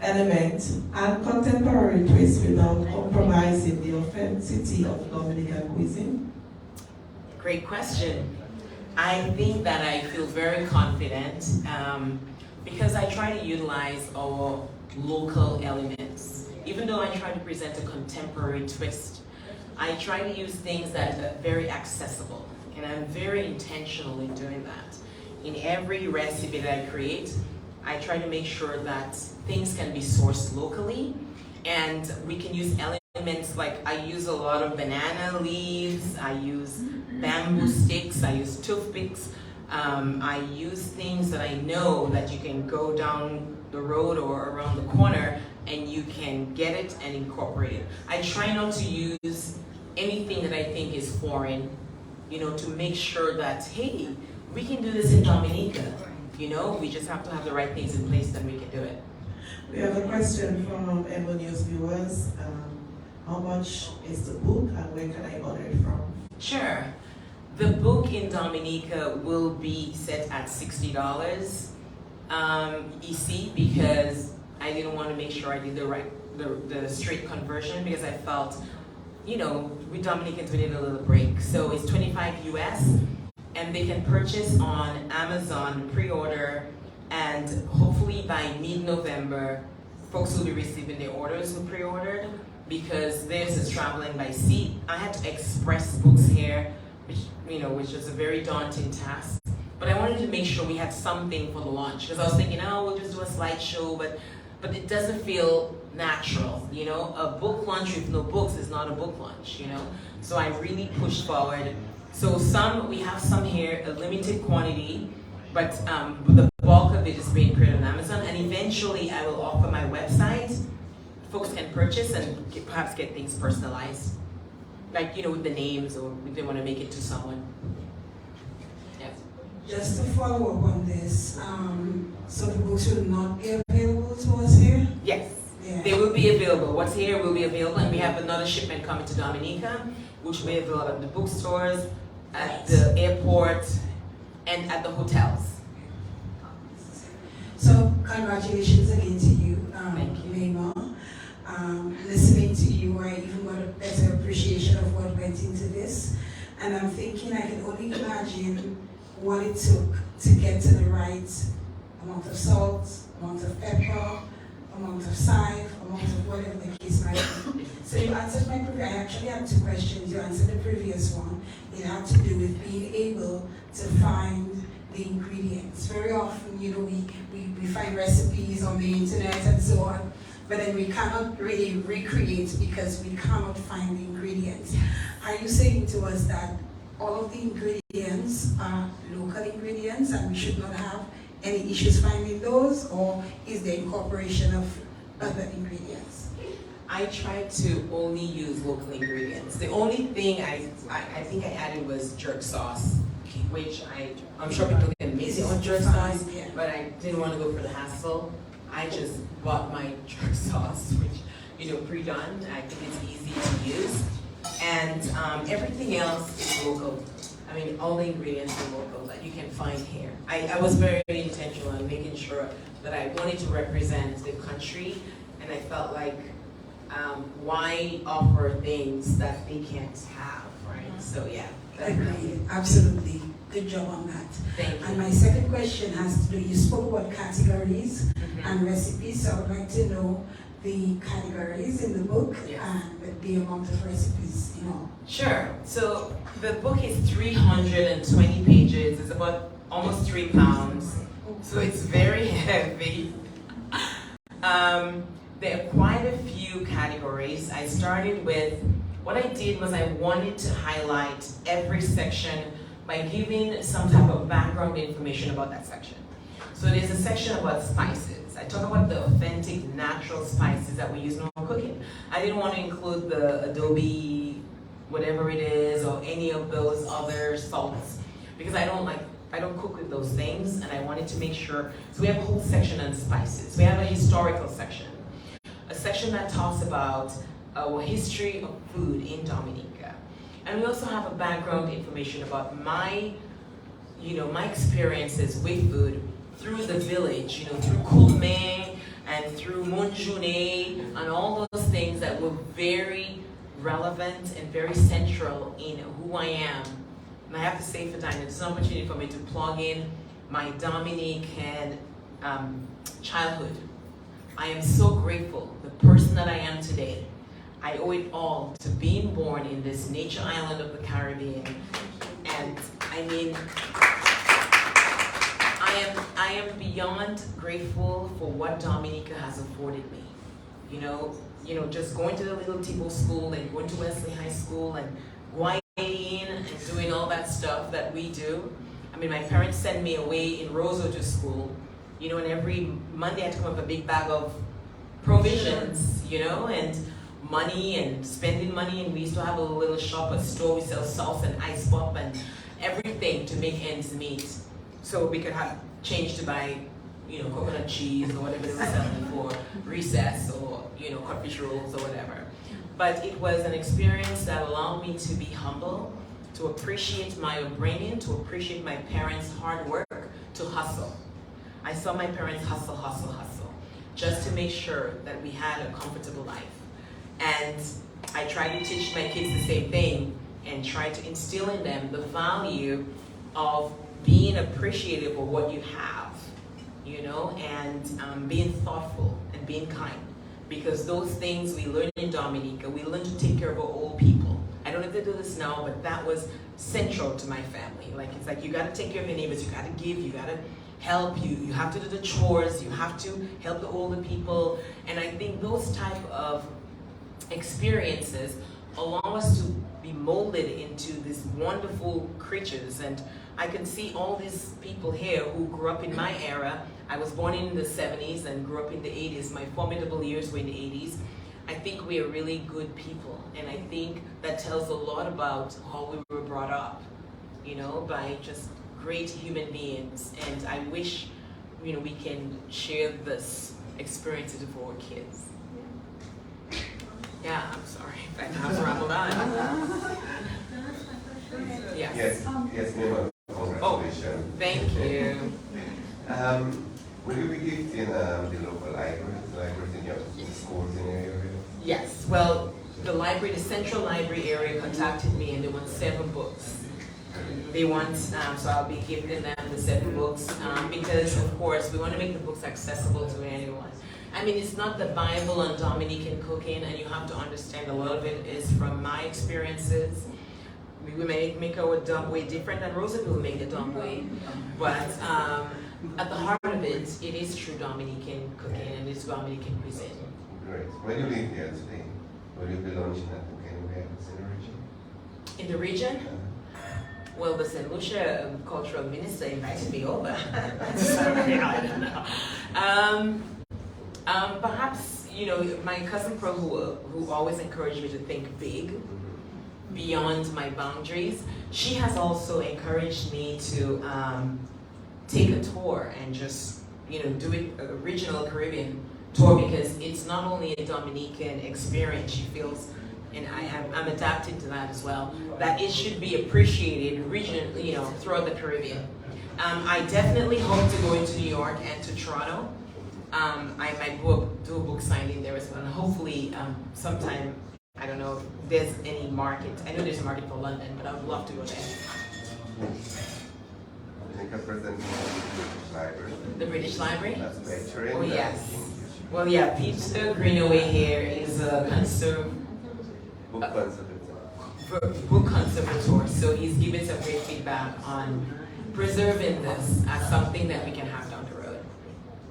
element and contemporary twist without compromising the authenticity of Dominican cuisine? Great question. I think that I feel very confident because I try to utilize our local elements. Even though I try to present a contemporary twist, I try to use things that are very accessible, and I'm very intentional in doing that. In every recipe that I create, I try to make sure that things can be sourced locally, and we can use elements like I use a lot of banana leaves, I use bamboo sticks, I use toothpicks, I use things that I know that you can go down the road or around the corner and you can get it and incorporate it. I try not to use anything that I think is foreign, you know, to make sure that, hey, we can do this in Dominica. You know, we just have to have the right things in place, then we can do it. We have a question from Emonews viewers. How much is the book and where can I order it from? Sure. The book in Dominica will be set at $60 EC because I didn't want to make sure I did the straight conversion because I felt, you know, with Dominicans we need a little break. So it's 25 US and they can purchase on Amazon, pre-order, and hopefully by mid-November folks will be receiving their orders who pre-ordered because theirs is traveling by sea. I had to express books here, which was a very daunting task. But I wanted to make sure we had something for the launch because I was thinking, oh, we'll just do a slideshow, but it doesn't feel natural, you know? A book launch with no books is not a book launch, you know? So I really pushed forward. So we have some here, a limited quantity, but the bulk of it is being created on Amazon, and eventually I will offer my website. Folks can purchase and perhaps get things personalized, like, you know, with the names or if they want to make it to someone. Yes. Just to follow up on this, so the books will not be available to us here? Yes, Yeah. they will be available. What's here will be available, and we have another shipment coming to Dominica, which will be available at the bookstores, at the airport, and at the hotels. So congratulations again to you, Thank you. Mayma. Listening to you, I even got a better appreciation of what went into this. And I'm thinking I can only imagine what it took to get to the right amount of salt, amount of pepper, amount of salt, amount of whatever the case might be. So you answered my previous, I actually had two questions. You answered the previous one. It had to do with being able to find the ingredients. Very often, you know, we find recipes on the internet and so on, but then we cannot really recreate because we cannot find the ingredients. Are you saying to us that all of the ingredients are local ingredients and we should not have any issues finding those, or is there incorporation of other ingredients? I tried to only use local ingredients. The only thing I think I added was jerk sauce, which I'm sure people can miss it on jerk sauce, Yeah. but I didn't want to go for the hassle. I just bought my jerk sauce, which, you know, pre-done. I think it's easy to use. And everything else is local. I mean, all the ingredients are local that you can find here. I was very intentional in making sure that I wanted to represent the country, and I felt like, why offer things that they can't have, right? So yeah. Agreed, absolutely. Good job on that. Thank you. And my second question has to do, you spoke about categories and recipes, so I would like to know the categories in the book Yes. and the amount of recipes, you know. Sure. So the book is 320 pages. It's about almost 3 pounds. So it's very heavy. There are quite a few categories. I started with, what I did was I wanted to highlight every section by giving some type of background information about that section. So there's a section about spices. I talk about the authentic, natural spices that we use in our cooking. I didn't want to include the Adobe, whatever it is, or any of those other salts, because I don't cook with those things, and I wanted to make sure. So we have a whole section on spices. We have a historical section, a section that talks about our history of food in Dominica. And we also have a background information about my experiences with food through the village, through Gourmet and through Monjune and all those things that were very relevant and very central in who I am. And I have to say for Dinah, it's an opportunity for me to plug in my Dominican childhood. I am so grateful, the person that I am today. I owe it all to being born in this nature island of the Caribbean. And I mean, I I am beyond grateful for what Dominica has afforded me. Just going to the little Thibault school and going to Wesley High School and going in and doing all that stuff that we do. I mean, my parents sent me away in Roseau to school, and every Monday I had to come up with a big bag of provisions, and money and spending money, and we used to have a little shop, a store, we sell sauce and ice pop and everything to make ends meet, so we could have change to buy, coconut cheese or whatever they were selling for recess, or codfish rolls or whatever. But it was an experience that allowed me to be humble, to appreciate my upbringing, to appreciate my parents' hard work, to hustle. I saw my parents hustle, just to make sure that we had a comfortable life. And I try to teach my kids the same thing and try to instill in them the value of being appreciative of what you have, and being thoughtful and being kind. Because those things we learn in Dominica, we learn to take care of our old people. I don't know if they do this now, but that was central to my family. It's like you gotta take care of your neighbors, you gotta give, you gotta help, you have to do the chores, you have to help the older people. And I think those type of experiences allow us to be molded into these wonderful creatures. And I can see all these people here who grew up in my era. I was born in the 70s and grew up in the 80s. My formidable years were in the 80s. I think we are really good people. And I think that tells a lot about how we were brought up, by just great human beings. And I wish, we can share this experience with our kids. Yeah, I'm sorry. I have rambled on. Yes. Yes, Mayma. Congratulations. Thank you. Will you be gifting the local libraries in your schools in your area? Yes. Well, the Central Library area contacted me and they want 7 books. They want, so I'll be giving them the 7 books because, of course, we want to make the books accessible to anyone. I mean, it's not the Bible on Dominican cooking, and you have to understand a lot of it is from my experiences. We may make our dumb way different than Rosa will make the dumb way, but at the heart of it, it is true Dominican cooking and it's Dominican cuisine. Great. When you leave here today, will you be launching that book anywhere else in the region? In the region? Well, the St. Lucia cultural minister invited me over. Sorry, I don't know. Perhaps, my cousin Pro, who always encouraged me to think big, beyond my boundaries, she has also encouraged me to take a tour and just, do it a regional Caribbean tour, because it's not only a Dominican experience. She feels, and I'm adapting to that as well, that it should be appreciated regionally, throughout the Caribbean. I definitely hope to go into New York and to Toronto. I might do a book signing there as well, and hopefully sometime, I don't know if there's any market. I know there's a market for London, but I would love to go there. The British Library? That's veteran. Oh yes. Well, yeah, Peter Greenaway here is a book conservator, so he's given some great feedback on preserving this as something that we can have down the road.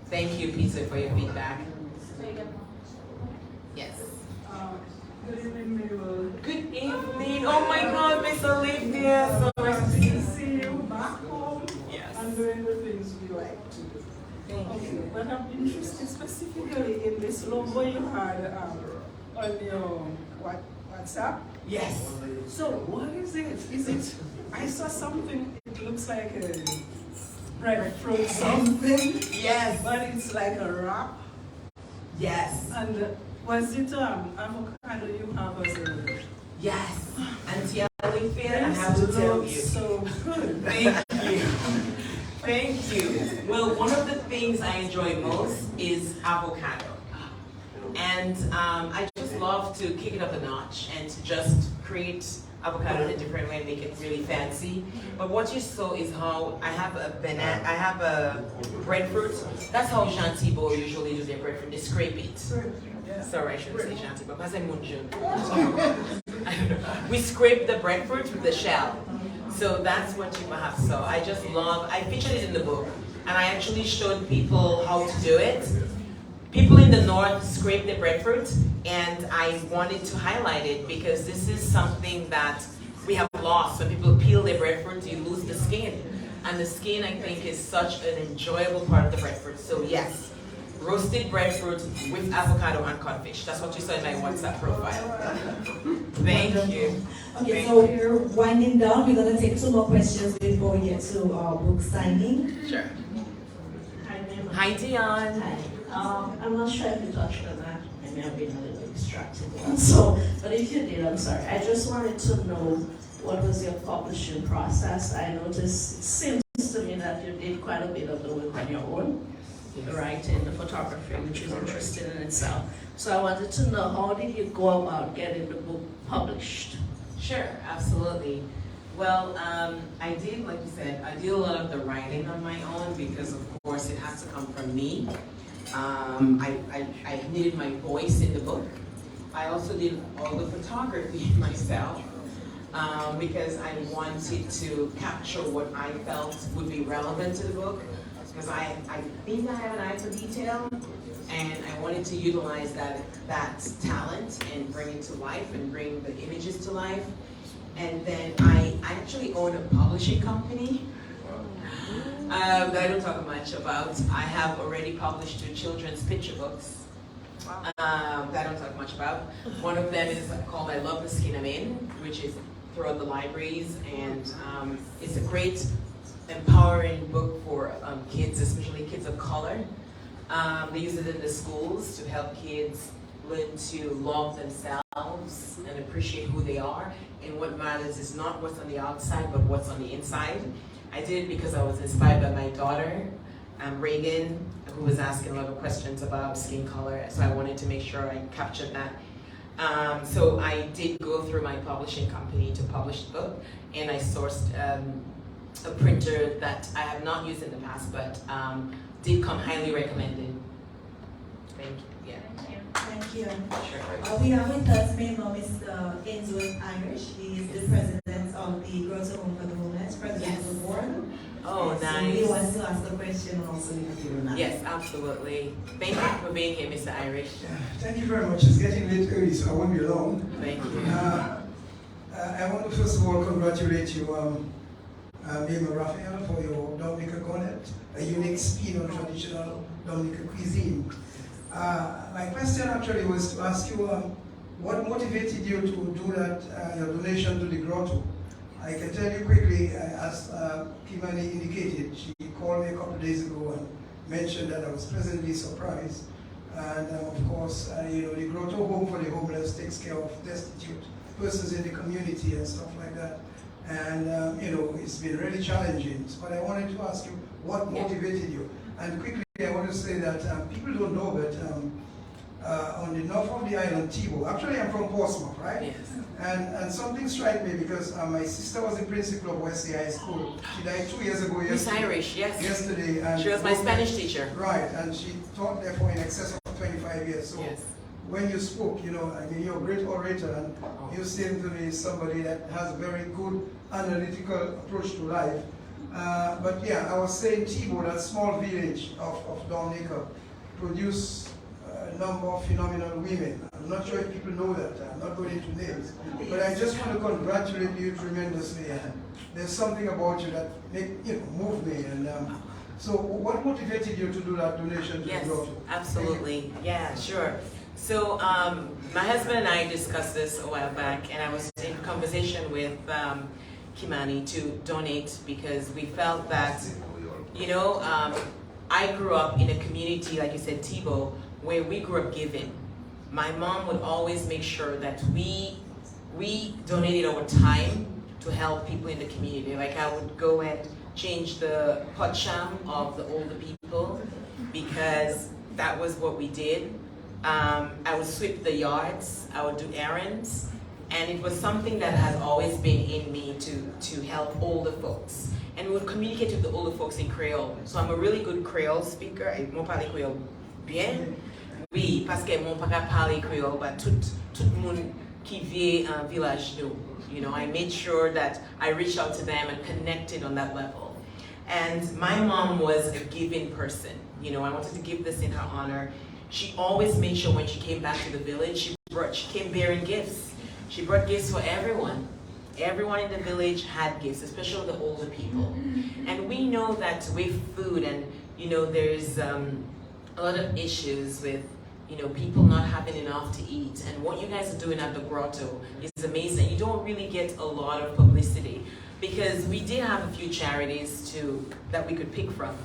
Thank you, Peter, for your feedback. Yes. Good evening, Mabel. Good evening. Oh my God, Miss Olivia. So nice To see you back home Yes. and doing the things we like to do. Thank you. But I'm interested specifically in this logo you had on your WhatsApp. Yes. So what is it? Is it? I saw something. It looks like a breadfruit something. Yes. But it's like a wrap. Yes. And was it avocado you have as a? Yes. Auntie Olivia, I have to tell you. So good. Thank you. Thank you. Well, one of the things I enjoy most is avocado. And I just love to kick it up a notch and to just create avocado in a different way and make it really fancy. But what you saw is how I have a breadfruit. That's how Jean Thibault usually do their breadfruit. They scrape it. Sorry, I shouldn't say Jean Thibault, because I'm Munjun. We scrape the breadfruit with the shell. So that's what you perhaps saw. I just love, I featured it in the book. and I actually showed people how to do it. People in the north scrape the breadfruit, and I wanted to highlight it because this is something that we have lost. When people peel their breadfruit, you lose the skin. And the skin, I think, is such an enjoyable part of the breadfruit. So yes, roasted breadfruit with avocado and codfish. That's what you saw in my WhatsApp profile. Thank you. Okay, so we're winding down. We're going to take 2 more questions before we get to our book signing. Sure. Hi, Mayma. Hi, Dion. Hi. I'm not sure if you touched on that. I may have been a little distracted. So, but if you did, I'm sorry. I just wanted to know what was your publishing process. I noticed, it seems to me that you did quite a bit of the work on your own, the writing, the photography, which is interesting in itself. So I wanted to know, how did you go about getting the book published? Sure, absolutely. Well, I did, like you said, I did a lot of the writing on my own because, of course, it has to come from me. I needed my voice in the book. I also did all the photography myself because I wanted to capture what I felt would be relevant to the book. Because I think I have an eye for detail, and I wanted to utilize that talent and bring it to life and bring the images to life. And then I actually own a publishing company that I don't talk much about. I have already published 2 children's picture books that I don't talk much about. One of them is called I Love the Skin I'm In, which is throughout the libraries, and it's a great empowering book for kids, especially kids of color. They use it in the schools to help kids learn to love themselves and appreciate who they are. And what matters is not what's on the outside, but what's on the inside. I did it because I was inspired by my daughter, Reagan, who was asking a lot of questions about skin color. So I wanted to make sure I captured that. So I did go through my publishing company to publish the book, and I sourced a printer that I have not used in the past, but did come highly recommended. Thank you. Yeah. Thank you. Sure. We have with us Mr. Ainsworth Irish. He is the president of the Growth Home for the Homeless, president of the board. Oh, So nice. he wants to ask a question and also leave you now. Yes, absolutely. Thank you for being here, Mr. Irish. Yeah, thank you very much. It's getting late early, so I won't be long. Thank you. I want to first of all congratulate you, Mayma Raphael, for your Dominica Gourmet, a unique spin on traditional Dominican cuisine. My question actually was to ask you, what motivated you to do that, your donation to the grotto? I can tell you quickly, as Kimani indicated, she called me a couple of days ago and mentioned that I was pleasantly surprised. And of course, the grotto home for the homeless takes care of destitute persons in the community and stuff like that. And it's been really challenging. But I wanted to ask you, what motivated you? And quickly, I want to say that people don't know, but on the north of the island, Tebow, actually I'm from Portsmouth, right? Yes. And something struck me because my sister was the principal of Wesley High School. She died 2 years ago Miss Irish, yes. yesterday. And She was my Spanish teacher. Right, and she taught there for in excess of 25 years. So Yes. when you spoke, you're a great orator, and you seem to be somebody that has a very good analytical approach to life. But yeah, I was saying Tebow, that small village of Dominica, produced a number of phenomenal women. I'm not sure if people know that. I'm not going into names. But I just want to congratulate you tremendously. There's something about you that moved me. And so what motivated you to do that donation to Yes, the grotto? absolutely. Yeah, sure. So my husband and I discussed this a while back, and I was in conversation with Kimani to donate because we felt that, I grew up in a community, like you said, Tebow, where we grew up giving. My mom would always make sure that we donated our time to help people in the community. Like I would go and change the pot sham of the older people because that was what we did. I would sweep the yards, I would do errands, and it was something that has always been in me to help older folks. And we would communicate with the older folks in Creole. So I'm a really good Creole speaker. Moi parle Creole bien. Oui, parce que mon papa parle Creole, but tout monde qui vit en village nous. I made sure that I reached out to them and connected on that level. And my mom was a giving person. You know, I wanted to give this in her honor. She always made sure when she came back to the village, she came bearing gifts. She brought gifts for everyone. Everyone in the village had gifts, especially the older people. And we know that with food, and you know, there's a lot of issues with, you know, people not having enough to eat. And what you guys are doing at the grotto is amazing. You don't really get a lot of publicity because we did have a few charities that we could pick from,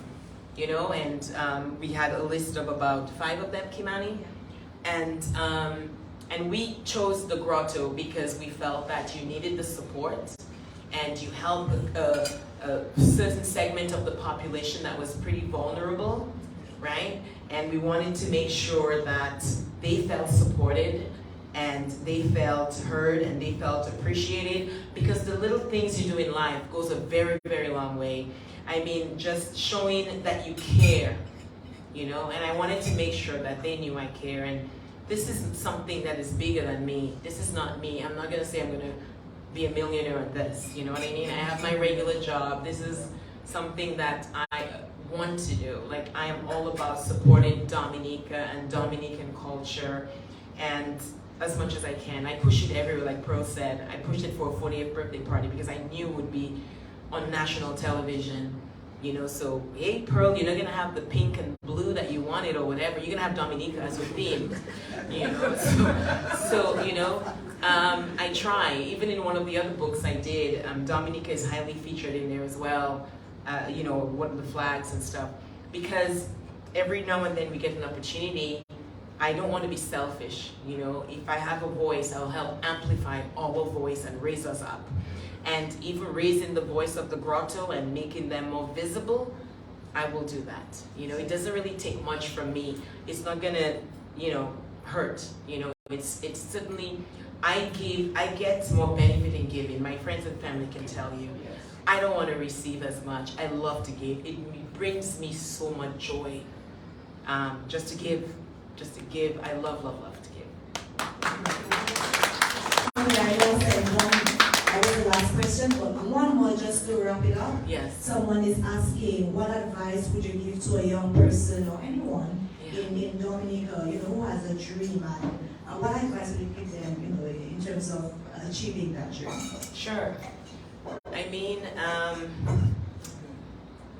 you know, and we had a list of about 5 of them, Kimani, and we chose the grotto because we felt that you needed the support and you helped a certain segment of the population that was pretty vulnerable, right? And we wanted to make sure that they felt supported and they felt heard and they felt appreciated, because the little things you do in life goes a very, very long way. I mean, just showing that you care, you know, and I wanted to make sure that they knew I care. And this is something that is bigger than me. This is not me. I'm not gonna say I'm gonna be a millionaire at this, you know what I mean? I have my regular job. This is something that I want to do. Like, I am all about supporting Dominica and Dominican culture, and as much as I can. I push it everywhere, like Pearl said. I pushed it for a 40th birthday party because I knew it would be on national television. You know, so, hey Pearl, you're not gonna have the pink and blue that you wanted or whatever. You're gonna have Dominica as your theme. You know, so you know, I try. Even in one of the other books I did, Dominica is highly featured in there as well. You know, what the flags and stuff. Because every now and then we get an opportunity. I don't want to be selfish. You know, if I have a voice, I'll help amplify our voice and raise us up. And even raising the voice of the grotto and making them more visible, I will do that. You know, it doesn't really take much from me. It's not gonna, you know, hurt. You know, it's certainly, I get more benefit in giving. My friends and family can tell you. I don't want to receive as much. I love to give. It brings me so much joy. Just to give. I love to give. That was the last question, but one more just to wrap it up. Yes. Someone is asking, what advice would you give to a young person or anyone in Dominica, you know, who has a dream, and what advice would you give them, you know, in terms of achieving that dream? Sure. I mean,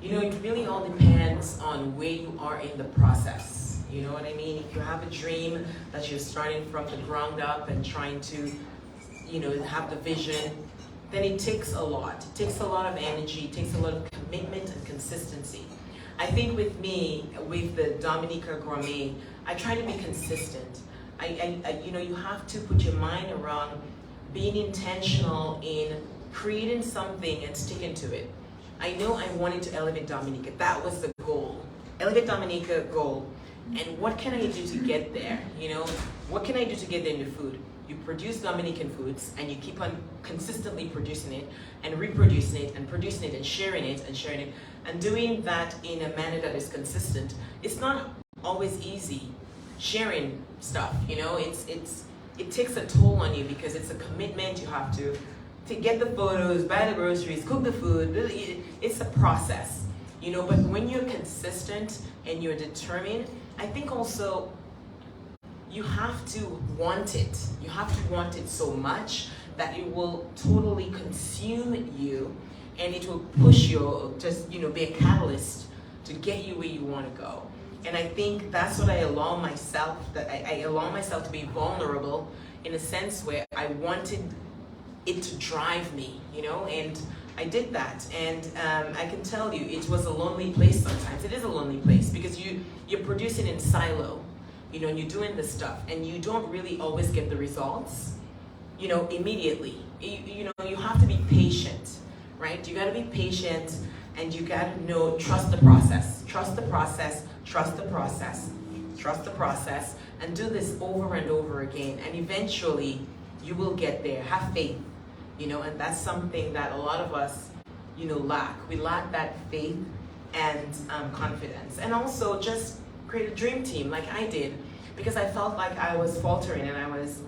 you know, it really all depends on where you are in the process. You know what I mean? If you have a dream that you're starting from the ground up and trying to, you know, have the vision, then it takes a lot. It takes a lot of energy, it takes a lot of commitment and consistency. I think with me, with the Dominica Gourmet, I try to be consistent. You know, you have to put your mind around being intentional in creating something and sticking to it. I know I wanted to elevate Dominica. That was the goal. Elevate Dominica goal. And what can I do to get there? You know, what can I do to get there in the food? You produce Dominican foods and you keep on consistently producing it and reproducing it and producing it and sharing it and doing that in a manner that is consistent. It's not always easy sharing stuff, you know, it takes a toll on you because it's a commitment. You have to get the photos, buy the groceries, cook the food. It's a process, you know, but when you're consistent and you're determined, I think also you have to want it. You have to want it so much that it will totally consume you and it will push you, just, you know, be a catalyst to get you where you want to go. And I think that's what I allow myself, that I allow myself to be vulnerable in a sense where I wanted it to drive me, you know, and I did that. And I can tell you, it was a lonely place sometimes. It is a lonely place because you're producing in silo, you know, and you're doing this stuff and you don't really always get the results, you know, immediately. You know, you have to be patient, right? You got to be patient and you got to know, trust the process, trust the process, trust the process, trust the process, and do this over and over again. And eventually you will get there. Have faith, you know, and that's something that a lot of us, you know, lack. We lack that faith and confidence. And also just create a dream team like I did, because I felt like I was faltering and I was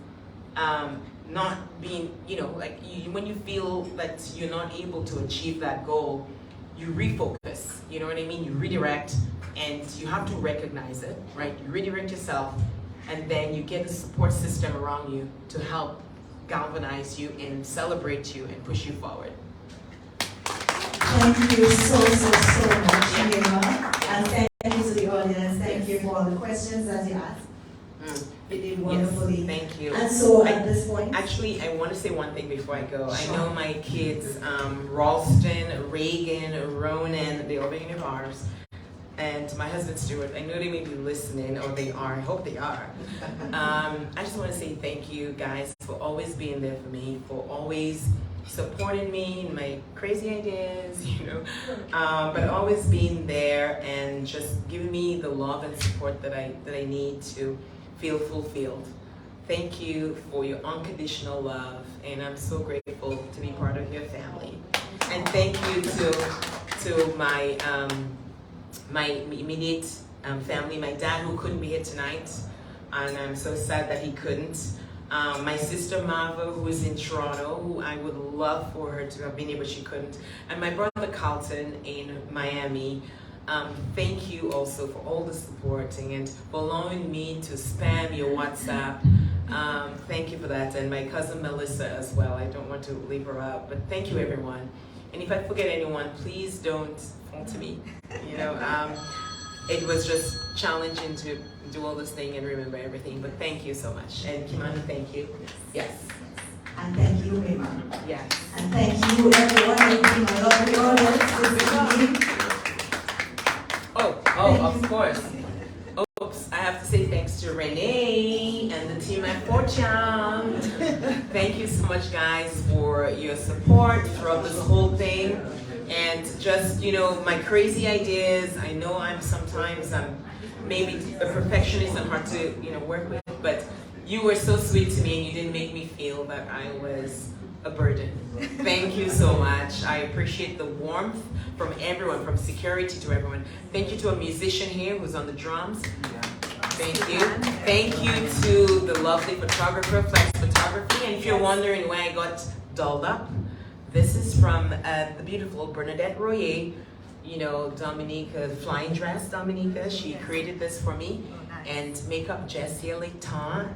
not being, you know, like when you feel that you're not able to achieve that goal, you refocus, you know what I mean? You redirect, and you have to recognize it, right? You redirect yourself, and then you get a support system around you to help galvanize you and celebrate you and push you forward. Thank you so much, Mayma. And thank you to the audience. Thank you for all the questions that you asked. You did wonderfully. Yes, thank you. And so at this point... Actually, I want to say one thing before I go. Sure. I know my kids, Ralston, Reagan, Ronan, they all being in bars. And my husband, Stuart, I know they may be listening, or they are, I hope they are. I just want to say thank you guys for always being there for me, for always supporting me in my crazy ideas, you know, but always being there and just giving me the love and support that I need to feel fulfilled. Thank you for your unconditional love, and I'm so grateful to be part of your family. And thank you to my my immediate family, my dad who couldn't be here tonight, and I'm so sad that he couldn't. My sister Marva, who is in Toronto, who I would love for her to have been here, but she couldn't. And my brother Carlton in Miami. Thank you also for all the supporting and for allowing me to spam your WhatsApp. Thank you for that. And my cousin Melissa as well. I don't want to leave her out, but thank you everyone. And if I forget anyone, please don't fault me. You know, it was just challenging to do all this thing and remember everything, but thank you so much. And Kimani, thank you. Yes. And thank you, Mayma. Yes. And thank you, everyone, in my lovely audience. Of course. Oops, I have to say thanks to Renee and the team at Fortune. Thank you so much, guys, for your support throughout this whole thing. And just, you know, my crazy ideas. I know I'm maybe a perfectionist and hard to, you know, work with, but you were so sweet to me and you didn't make me feel that I was a burden. Thank you so much. I appreciate the warmth from everyone, from security to everyone. Thank you to a musician here who's on the drums. Thank you. Thank you to the lovely photographer, Flex Photography. And if you're wondering where I got dolled up, this is from the beautiful Bernadette Royer, you know, Dominica, flying dress Dominica. She created this for me. And makeup Jessie Layton.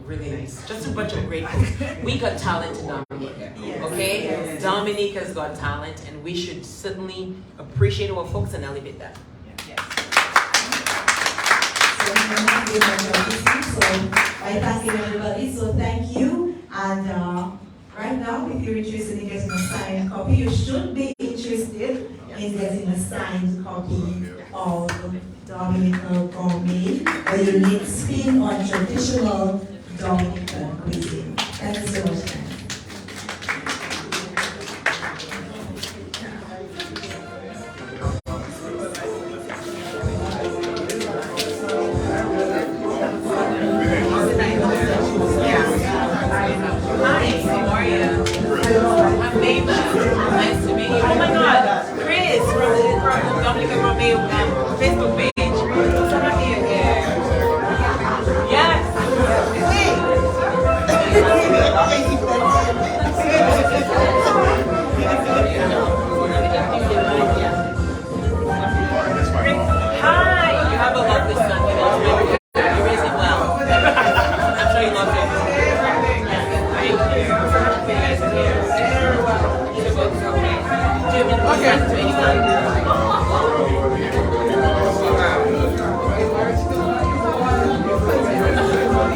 Really nice. Just a bunch of great folks. We got talent in Dominica, okay? Yes. Dominica's got talent, and we should certainly appreciate our folks and elevate that. Yes. So I thank you, everybody. So thank you. And right now, if you're interested in getting a signed copy, you should be interested in getting a signed copy of Dominican Gourmet, a unique spin on traditional Dominican cuisine. Thank you so much, guys. Hi, how are you? I'm Mayma. Nice to meet you. Oh my God, Chris from Dominican Gourmet Facebook page. Hi, you have a lovely son. You raised him well. I'm sure you love him. Thank you. You guys are here. You're both okay. Do you have any questions to anyone?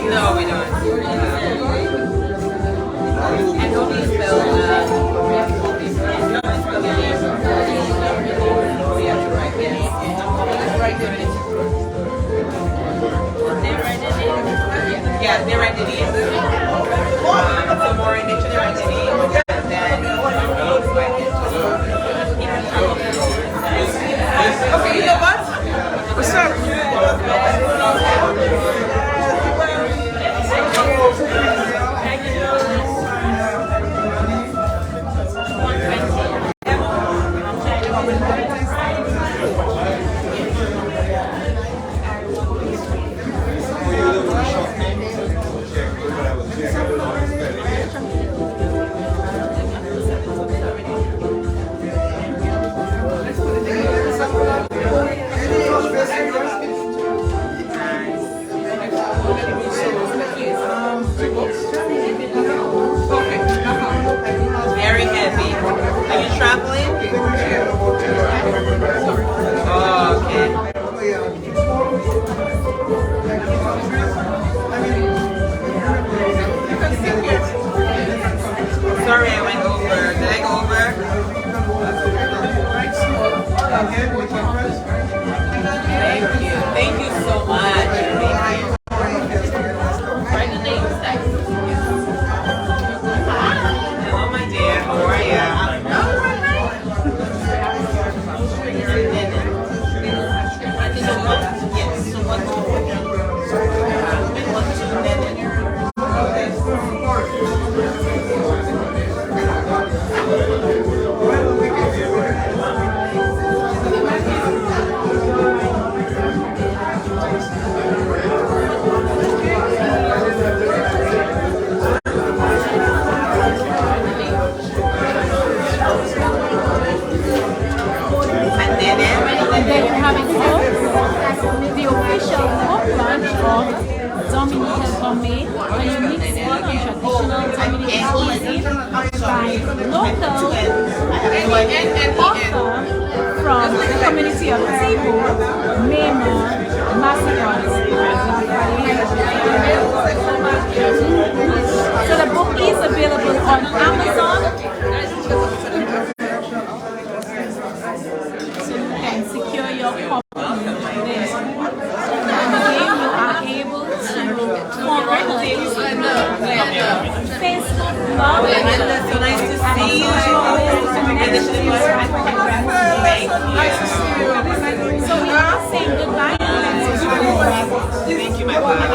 No, we don't. And how do you spell we have to hold these guys. No, I spell your name. We have to write this. Right there. They write it in. Yeah, they write it in. So more in they write it in. And then okay, you know what? What's up? traditional Dominican cuisine by local author from the community of Tibo, Mayma Raphael. So the book is available on Amazon. So you can secure your copy there. And again, you are able to follow us on Facebook, blog, and so we are saying goodbye. Thank you, my father.